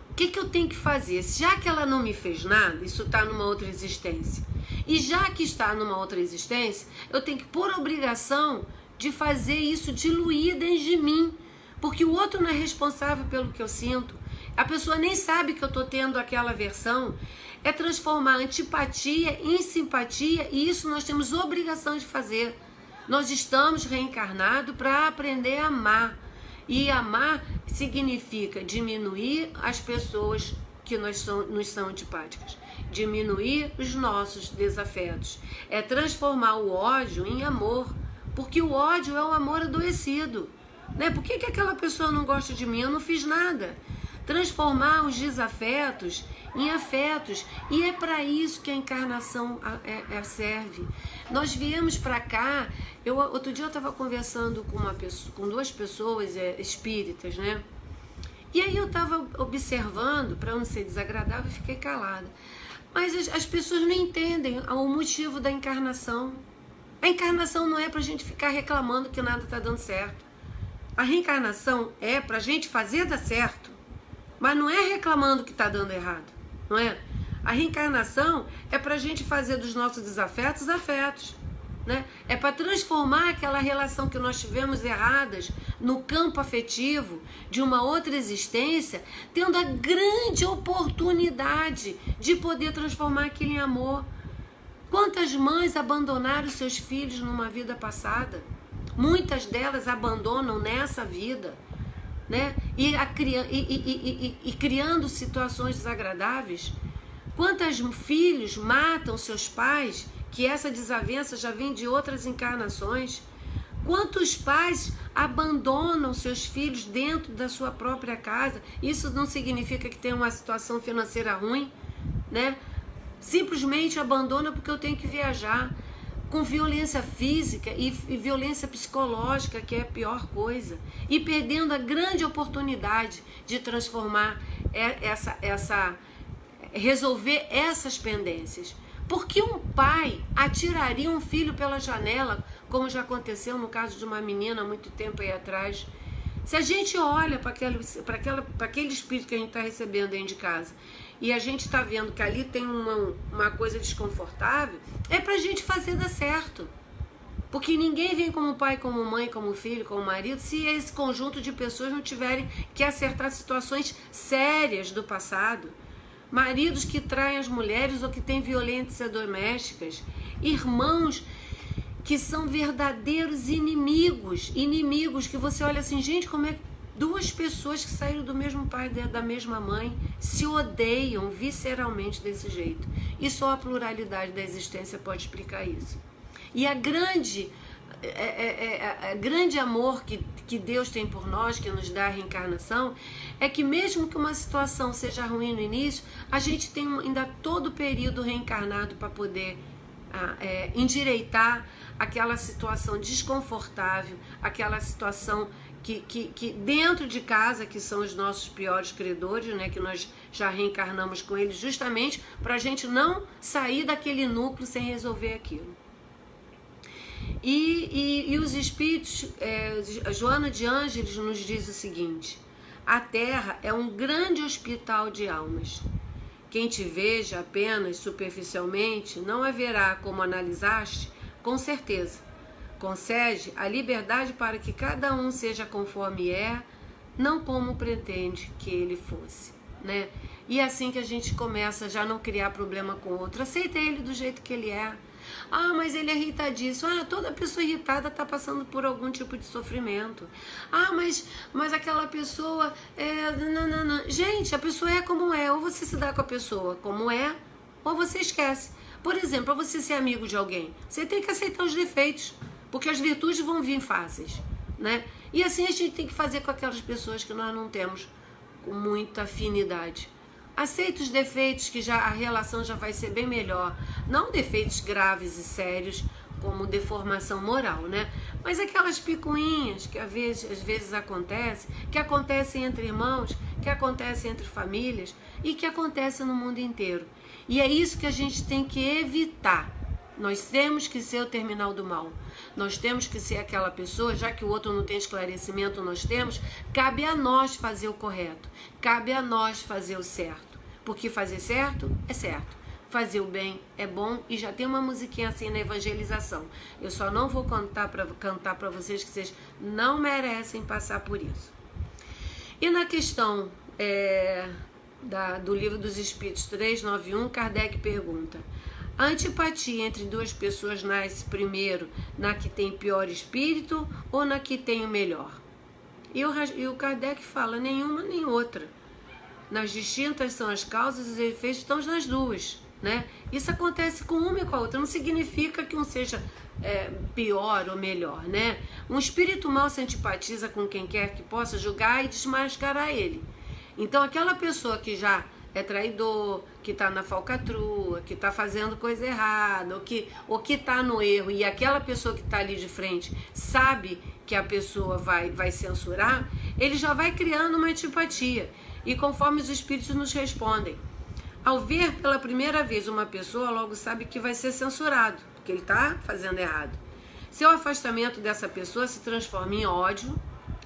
o que eu tenho que fazer? Já que ela não me fez nada, isso está numa outra existência. E já que está numa outra existência, eu tenho que, por obrigação, de fazer isso diluir dentro de mim. Porque o outro não é responsável pelo que eu sinto. A pessoa nem sabe que eu estou tendo aquela aversão. É transformar antipatia em simpatia, e isso nós temos obrigação de fazer. Nós estamos reencarnados para aprender a amar. E amar significa diminuir as pessoas que nos são antipáticas. Diminuir os nossos desafetos. É transformar o ódio em amor. Porque o ódio é o amor adoecido. Né? Por que aquela pessoa não gosta de mim? Eu não fiz nada. Transformar os desafetos em afetos. E é para isso que a encarnação serve. Nós viemos para cá. Outro dia eu estava conversando com duas pessoas espíritas, né? E aí eu estava observando, para não ser desagradável, e fiquei calada. Mas as pessoas não entendem o motivo da encarnação. A encarnação não é para a gente ficar reclamando que nada está dando certo. A reencarnação é para a gente fazer dar certo, mas não é reclamando que está dando errado, não é? A reencarnação é para a gente fazer dos nossos desafetos afetos, né? É para transformar aquela relação que nós tivemos erradas no campo afetivo de uma outra existência, tendo a grande oportunidade de poder transformar aquilo em amor. Quantas mães abandonaram seus filhos numa vida passada? Muitas delas abandonam nessa vida, né? E criando situações desagradáveis. Quantos filhos matam seus pais, que essa desavença já vem de outras encarnações? Quantos pais abandonam seus filhos dentro da sua própria casa? Isso não significa que tem uma situação financeira ruim, né? Simplesmente abandona porque eu tenho que viajar. Com violência física e violência psicológica, que é a pior coisa. E perdendo a grande oportunidade de transformar resolver essas pendências. Porque um pai atiraria um filho pela janela, como já aconteceu no caso de uma menina há muito tempo aí atrás. Se a gente olha para aquele espírito que a gente está recebendo dentro de casa e a gente está vendo que ali tem uma coisa desconfortável, é para a gente fazer dar certo. Porque ninguém vem como pai, como mãe, como filho, como marido, se esse conjunto de pessoas não tiverem que acertar situações sérias do passado. Maridos que traem as mulheres ou que têm violências domésticas. Irmãos que são verdadeiros inimigos que você olha assim, gente, como é duas pessoas que saíram do mesmo pai e da mesma mãe se odeiam visceralmente desse jeito. E só a pluralidade da existência pode explicar isso. E a grande grande amor que Deus tem por nós, que nos dá a reencarnação, é que mesmo que uma situação seja ruim no início, a gente tem ainda todo o período reencarnado para poder endireitar aquela situação desconfortável, aquela situação que dentro de casa, que são os nossos piores credores, né, que nós já reencarnamos com eles justamente para a gente não sair daquele núcleo sem resolver aquilo. E os espíritos, Joana de Ângeles nos diz o seguinte: a Terra é um grande hospital de almas. Quem te veja apenas superficialmente não haverá como analisaste com certeza. Concede a liberdade para que cada um seja conforme é, não como pretende que ele fosse, né? E é assim que a gente começa a já não criar problema com o outro. Aceita ele do jeito que ele é. Ah, mas ele é irritadíssimo. Ah, toda pessoa irritada está passando por algum tipo de sofrimento. Ah, mas aquela pessoa não. Gente, a pessoa é como é. Ou você se dá com a pessoa como é, ou você esquece. Por exemplo, para você ser amigo de alguém, você tem que aceitar os defeitos, porque as virtudes vão vir fáceis, né? E assim a gente tem que fazer com aquelas pessoas que nós não temos com muita afinidade. Aceita os defeitos, que já a relação já vai ser bem melhor. Não defeitos graves e sérios, como deformação moral, né? Mas aquelas picuinhas que às vezes acontecem, que acontecem entre irmãos, que acontecem entre famílias e que acontecem no mundo inteiro. E é isso que a gente tem que evitar. Nós temos que ser o terminal do mal. Nós temos que ser aquela pessoa, já que o outro não tem esclarecimento, nós temos, cabe a nós fazer o correto, cabe a nós fazer o certo. Porque fazer certo é certo, fazer o bem é bom, e já tem uma musiquinha assim na evangelização. Eu só não vou cantar para vocês, que vocês não merecem passar por isso. E na questão do Livro dos Espíritos 391, Kardec pergunta: a antipatia entre duas pessoas nasce primeiro na que tem pior espírito ou na que tem o melhor? E o Kardec fala: nenhuma nem outra. Nas distintas são as causas e os efeitos estão nas duas, né? Isso acontece com uma e com a outra. Não significa que um seja pior ou melhor, né? Um espírito mau se antipatiza com quem quer que possa julgar e desmascarar ele. Então aquela pessoa que já é traidor, que está na falcatrua, que está fazendo coisa errada, ou que está no erro, e aquela pessoa que está ali de frente sabe que a pessoa vai censurar, ele já vai criando uma antipatia. E conforme os espíritos nos respondem, ao ver pela primeira vez uma pessoa, logo sabe que vai ser censurado, porque ele está fazendo errado. Seu afastamento dessa pessoa se transforma em ódio,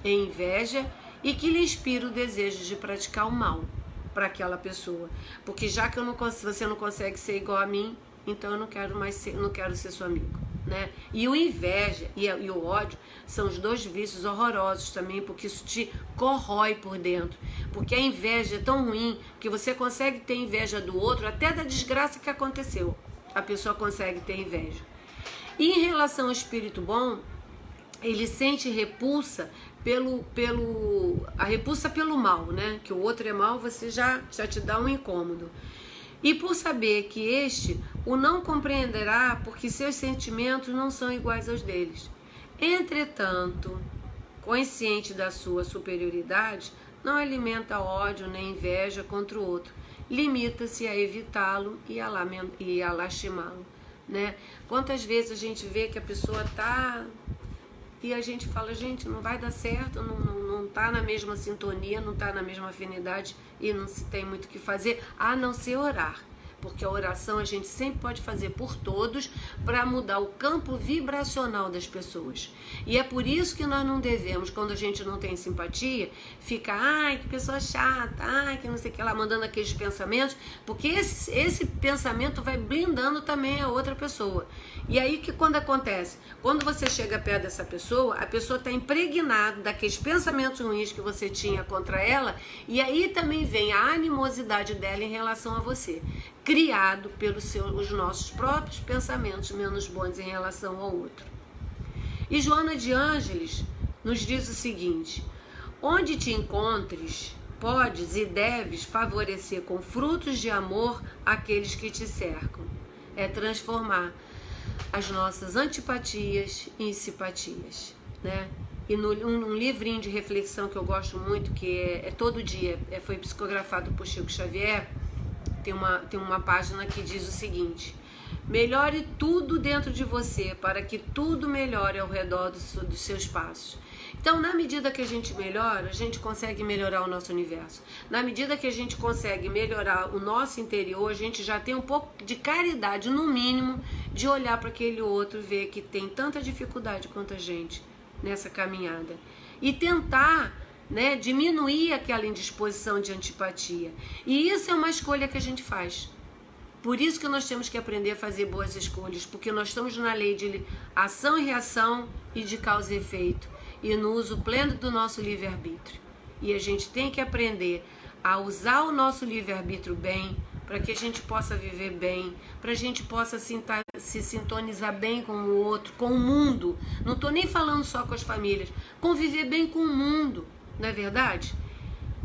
em inveja, e que lhe inspira o desejo de praticar o mal para aquela pessoa. Porque já que você não consegue ser igual a mim, então eu não quero ser seu amigo, né? E o inveja e o ódio são os dois vícios horrorosos também, porque isso te corrói por dentro. Porque a inveja é tão ruim que você consegue ter inveja do outro, até da desgraça que aconteceu. A pessoa consegue ter inveja. E em relação ao espírito bom, ele sente repulsa a repulsa pelo mal, né? Que o outro é mal, você já te dá um incômodo. E por saber que este o não compreenderá, porque seus sentimentos não são iguais aos deles. Entretanto, consciente da sua superioridade, não alimenta ódio nem inveja contra o outro. Limita-se a evitá-lo e a lastimá-lo, né? Quantas vezes a gente vê que a pessoa está... E a gente fala, gente, não vai dar certo, não tá na mesma sintonia, não tá na mesma afinidade e não se tem muito o que fazer, a não ser orar. Porque a oração a gente sempre pode fazer por todos para mudar o campo vibracional das pessoas. E é por isso que nós não devemos, quando a gente não tem simpatia, ficar, ai, que pessoa chata, ai, que não sei o que lá, mandando aqueles pensamentos, porque esse pensamento vai blindando também a outra pessoa. E aí que quando acontece? Quando você chega perto dessa pessoa, a pessoa está impregnada daqueles pensamentos ruins que você tinha contra ela, e aí também vem a animosidade dela em relação a você, criado pelos os nossos próprios pensamentos menos bons em relação ao outro. E Joana de Ângeles nos diz o seguinte: onde te encontres, podes e deves favorecer com frutos de amor aqueles que te cercam. É transformar. as nossas antipatias e simpatias, né? E um livrinho de reflexão que eu gosto muito, que é todo dia, foi psicografado por Chico Xavier, tem uma página que diz o seguinte: melhore tudo dentro de você, para que tudo melhore ao redor dos seus passos. Então, na medida que a gente melhora, a gente consegue melhorar o nosso universo. Na medida que a gente consegue melhorar o nosso interior, a gente já tem um pouco de caridade, no mínimo, de olhar para aquele outro e ver que tem tanta dificuldade quanto a gente nessa caminhada. E tentar, né, diminuir aquela indisposição de antipatia. E isso é uma escolha que a gente faz. Por isso que nós temos que aprender a fazer boas escolhas, porque nós estamos na lei de ação e reação e de causa e efeito, e no uso pleno do nosso livre-arbítrio. E a gente tem que aprender a usar o nosso livre-arbítrio bem, para que a gente possa viver bem, para a gente possa se sintonizar bem com o outro, com o mundo. Não estou nem falando só com as famílias, conviver bem com o mundo, não é verdade?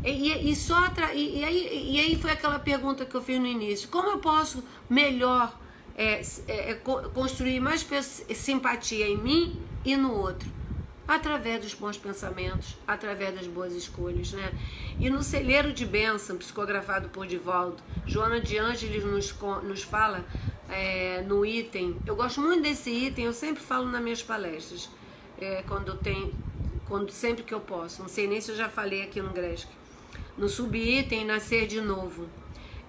E aí foi aquela pergunta que eu fiz no início: como eu posso melhor construir mais simpatia em mim e no outro? Através dos bons pensamentos, através das boas escolhas, né? E no Celeiro de Bênção, psicografado por Divaldo, Joana de Ângeles nos fala no item, eu gosto muito desse item, eu sempre falo nas minhas palestras, sempre que eu posso, não sei nem se eu já falei aqui no Gresc. No subitem Nascer de Novo,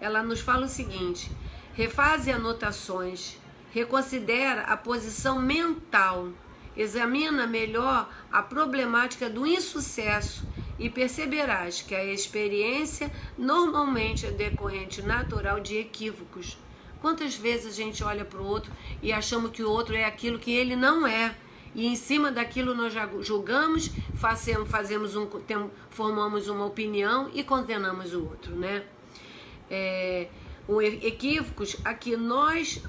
ela nos fala o seguinte: refaze anotações, reconsidera a posição mental, examina melhor a problemática do insucesso e perceberás que a experiência normalmente é decorrente natural de equívocos. Quantas vezes a gente olha para o outro e achamos que o outro é aquilo que ele não é, e em cima daquilo nós já julgamos, formamos uma opinião e condenamos o outro, né? Equívocos a que nós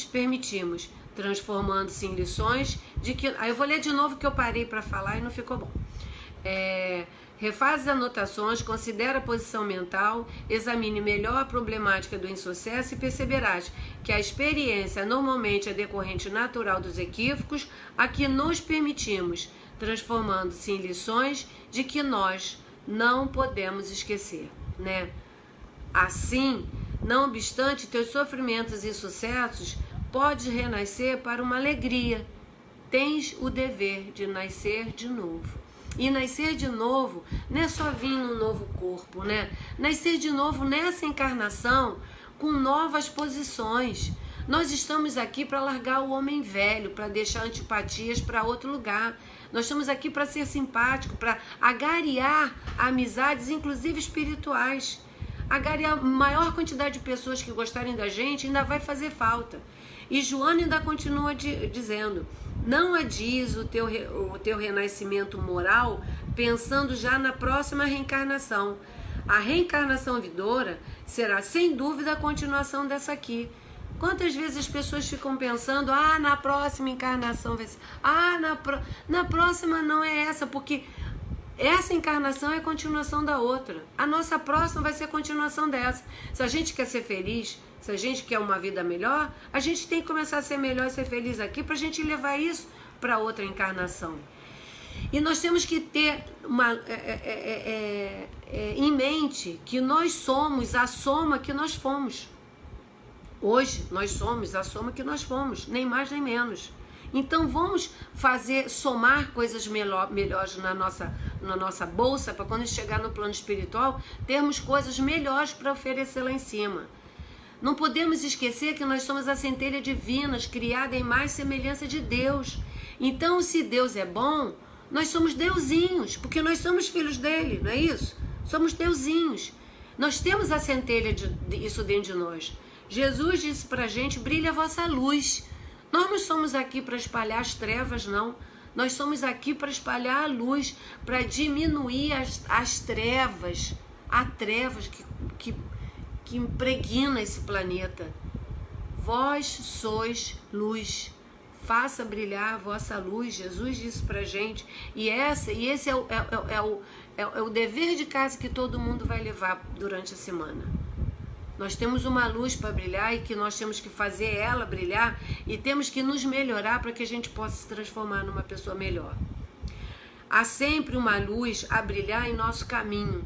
permitimos, transformando-se em lições de que... Aí eu vou ler de novo que eu parei para falar e não ficou bom. Refaz as anotações, considera a posição mental, examine melhor a problemática do insucesso e perceberás que a experiência normalmente é decorrente natural dos equívocos a que nos permitimos, transformando-se em lições de que nós não podemos esquecer, né? Assim, não obstante teus sofrimentos e sucessos, podes renascer para uma alegria. Tens o dever de nascer de novo. E nascer de novo não é só vir num novo corpo, né? Nascer de novo nessa encarnação com novas posições. Nós estamos aqui para largar o homem velho, para deixar antipatias para outro lugar. Nós estamos aqui para ser simpático, para agariar amizades, inclusive espirituais. Agariar a maior quantidade de pessoas que gostarem da gente ainda vai fazer falta. E Joana ainda continua dizendo: não adies o teu renascimento moral pensando já na próxima reencarnação. A reencarnação vindoura será sem dúvida a continuação dessa aqui. Quantas vezes as pessoas ficam pensando: na próxima encarnação vai ser... na próxima não é essa, porque essa encarnação é a continuação da outra. A nossa próxima vai ser a continuação dessa. Se a gente quer ser feliz, se a gente quer uma vida melhor, a gente tem que começar a ser melhor e ser feliz aqui para a gente levar isso para outra encarnação. E nós temos que ter em mente que nós somos a soma que nós fomos. Hoje nós somos a soma que nós fomos, nem mais nem menos. Então vamos somar coisas melhores na nossa bolsa, para quando chegar no plano espiritual, termos coisas melhores para oferecer lá em cima. Não podemos esquecer que nós somos a centelha divina, criada em imagem e semelhança de Deus. Então, se Deus é bom, nós somos deusinhos, porque nós somos filhos dele, não é isso? Somos deusinhos. Nós temos a centelha disso dentro de nós. Jesus disse pra gente: brilha a vossa luz. Nós não somos aqui para espalhar as trevas, não. Nós somos aqui para espalhar a luz, para diminuir as trevas. Há trevas que impregna esse planeta. Vós sois luz. Faça brilhar a vossa luz. Jesus disse pra gente. E esse é o dever de casa que todo mundo vai levar durante a semana. Nós temos uma luz para brilhar e que nós temos que fazer ela brilhar e temos que nos melhorar para que a gente possa se transformar numa pessoa melhor. Há sempre uma luz a brilhar em nosso caminho.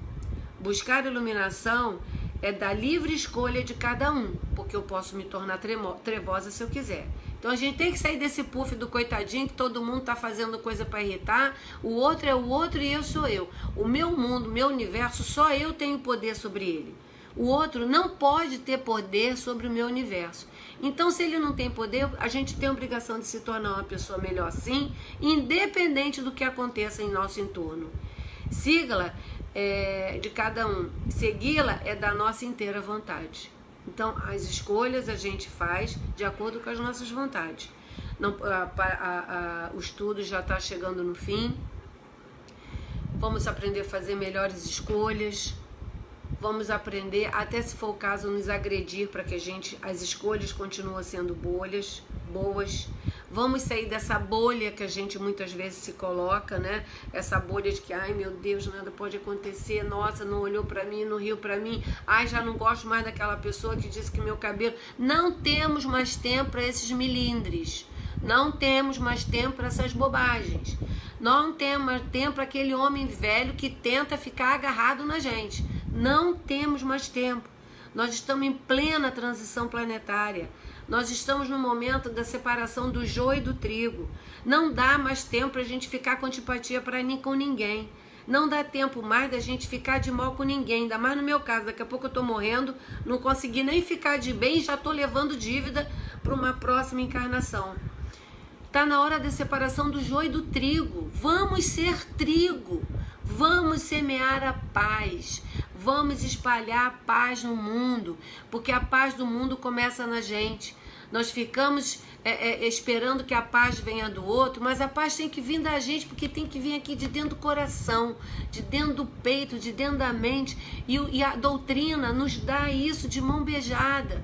Buscar iluminação é da livre escolha de cada um, porque eu posso me tornar trevosa se eu quiser. Então a gente tem que sair desse puff do coitadinho que todo mundo tá fazendo coisa para irritar, o outro é o outro e eu sou eu. O meu mundo, o meu universo, só eu tenho poder sobre ele. O outro não pode ter poder sobre o meu universo. Então, se ele não tem poder, a gente tem a obrigação de se tornar uma pessoa melhor sim, independente do que aconteça em nosso entorno. Sigla de cada um. Segui-la é da nossa inteira vontade. Então, as escolhas a gente faz de acordo com as nossas vontades. O estudo já está chegando no fim. Vamos aprender a fazer melhores escolhas. Vamos aprender, até se for o caso, nos agredir para que as escolhas continuem sendo boas. Vamos sair dessa bolha que a gente muitas vezes se coloca, né? Essa bolha de que, ai meu Deus, nada pode acontecer, nossa, não olhou para mim, não riu para mim, ai, já não gosto mais daquela pessoa que disse que meu cabelo... Não temos mais tempo para esses milindres, não temos mais tempo para essas bobagens, não temos mais tempo para aquele homem velho que tenta ficar agarrado na gente, não temos mais tempo. Nós estamos em plena transição planetária. Nós estamos no momento da separação do joio e do trigo. Não dá mais tempo para a gente ficar com antipatia com ninguém. Não dá tempo mais da gente ficar de mal com ninguém. Ainda mais no meu caso, daqui a pouco eu estou morrendo, não consegui nem ficar de bem, já estou levando dívida para uma próxima encarnação. Está na hora da separação do joio e do trigo. Vamos ser trigo. Vamos semear a paz. Vamos espalhar a paz no mundo, porque a paz do mundo começa na gente. Nós ficamos esperando que a paz venha do outro, mas a paz tem que vir da gente, porque tem que vir aqui de dentro do coração, de dentro do peito, de dentro da mente. E a doutrina nos dá isso de mão beijada.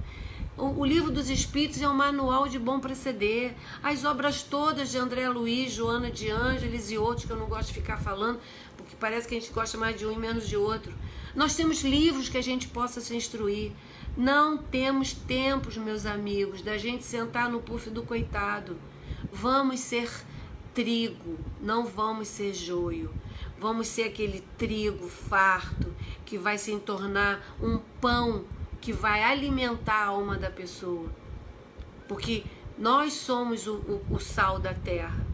O Livro dos Espíritos é um manual de bom proceder. As obras todas de André Luiz, Joana de Ângeles e outros, que eu não gosto de ficar falando, porque parece que a gente gosta mais de um e menos de outro. Nós temos livros que a gente possa se instruir. Não temos tempos, meus amigos, da gente sentar no puff do coitado. Vamos ser trigo, não vamos ser joio. Vamos ser aquele trigo farto que vai se tornar um pão que vai alimentar a alma da pessoa. Porque nós somos o sal da terra.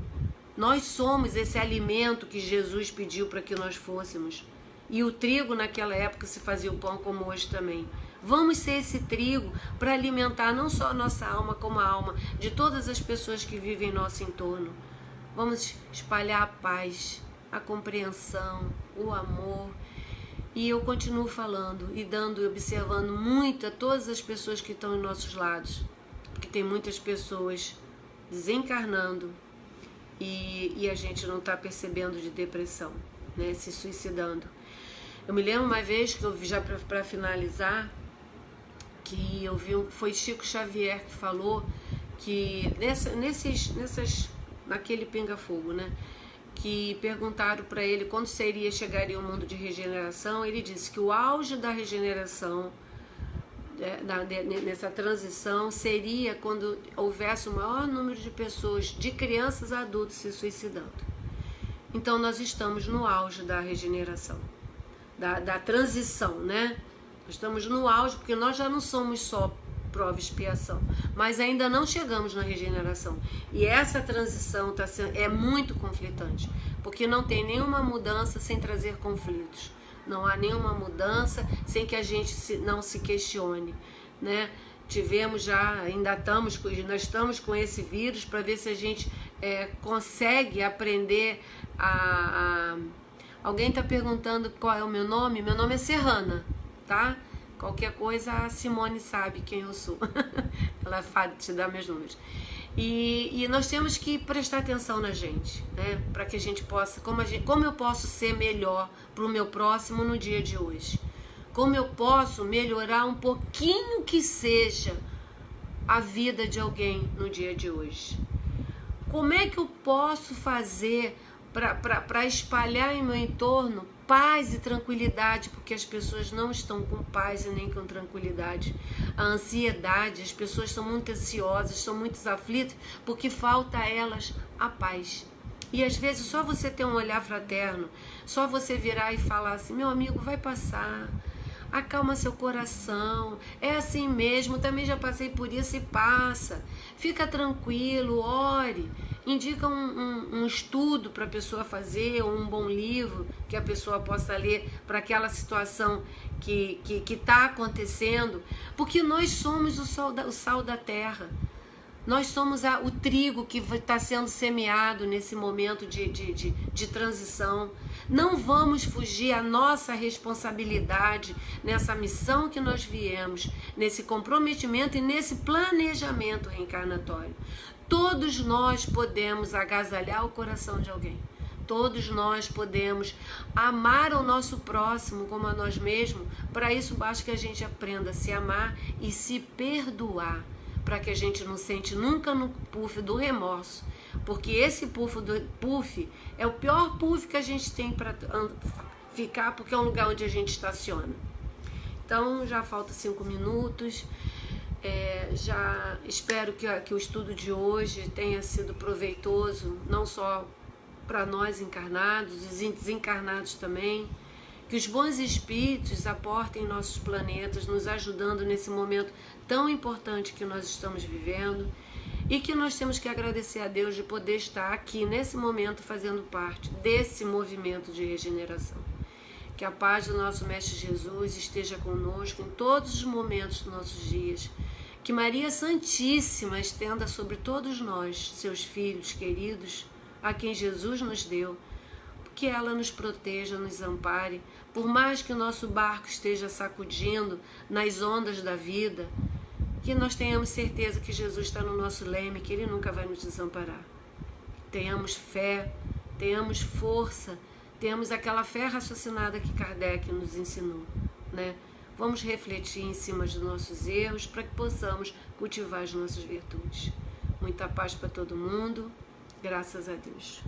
Nós somos esse alimento que Jesus pediu para que nós fôssemos. E o trigo naquela época se fazia o pão como hoje também. Vamos ser esse trigo para alimentar não só a nossa alma, como a alma de todas as pessoas que vivem em nosso entorno. Vamos espalhar a paz, a compreensão, o amor. E eu continuo falando e observando muito a todas as pessoas que estão em nossos lados. Porque tem muitas pessoas desencarnando e a gente não está percebendo de depressão, né? Se suicidando. Eu me lembro uma vez que eu vi, já para finalizar, que eu vi, foi Chico Xavier que falou que naquele pinga-fogo, né? Que perguntaram para ele quando chegaria o mundo de regeneração. Ele disse que o auge da regeneração, nessa transição, seria quando houvesse o maior número de pessoas, de crianças a adultos, se suicidando. Então nós estamos no auge da regeneração, da transição, né? Nós estamos no auge, porque nós já não somos só prova e expiação, mas ainda não chegamos na regeneração. E essa transição é muito conflitante, porque não tem nenhuma mudança sem trazer conflitos. Não há nenhuma mudança sem que a gente não se questione, né? Nós estamos com esse vírus para ver se a gente consegue aprender Alguém está perguntando qual é o meu nome? Meu nome é Serrana, tá? Qualquer coisa a Simone sabe quem eu sou. Ela te dá meus números. E nós temos que prestar atenção na gente, né? Para que a gente possa... Como eu posso ser melhor para o meu próximo no dia de hoje? Como eu posso melhorar um pouquinho que seja a vida de alguém no dia de hoje? Como é que eu posso fazer para espalhar em meu entorno paz e tranquilidade, porque as pessoas não estão com paz e nem com tranquilidade. A ansiedade, as pessoas são muito ansiosas, são muito aflitas, porque falta a elas a paz. E às vezes só você ter um olhar fraterno, só você virar e falar assim, meu amigo, vai passar, acalma seu coração, é assim mesmo, também já passei por isso e passa, fica tranquilo, ore, indica um estudo para a pessoa fazer, ou um bom livro que a pessoa possa ler para aquela situação que está acontecendo, porque nós somos o sal da terra. Nós somos o trigo que está sendo semeado nesse momento de transição. Não vamos fugir à nossa responsabilidade nessa missão que nós viemos, nesse comprometimento e nesse planejamento reencarnatório. Todos nós podemos agasalhar o coração de alguém. Todos nós podemos amar o nosso próximo como a nós mesmos. Para isso basta que a gente aprenda a se amar e se perdoar, para que a gente não sente nunca no puff do remorso, porque esse puff é o pior puff que a gente tem para ficar, porque é um lugar onde a gente estaciona. Então já falta 5 minutos, já espero que o estudo de hoje tenha sido proveitoso, não só para nós encarnados, os desencarnados também, que os bons espíritos aportem nossos planetas, nos ajudando nesse momento tão importante que nós estamos vivendo, e que nós temos que agradecer a Deus de poder estar aqui nesse momento fazendo parte desse movimento de regeneração. Que a paz do nosso Mestre Jesus esteja conosco em todos os momentos dos nossos dias. Que Maria Santíssima estenda sobre todos nós, seus filhos queridos, a quem Jesus nos deu, que ela nos proteja, nos ampare, por mais que o nosso barco esteja sacudindo nas ondas da vida, que nós tenhamos certeza que Jesus está no nosso leme, que Ele nunca vai nos desamparar. Tenhamos fé, tenhamos força, tenhamos aquela fé raciocinada que Kardec nos ensinou, né? Vamos refletir em cima dos nossos erros para que possamos cultivar as nossas virtudes. Muita paz para todo mundo, graças a Deus.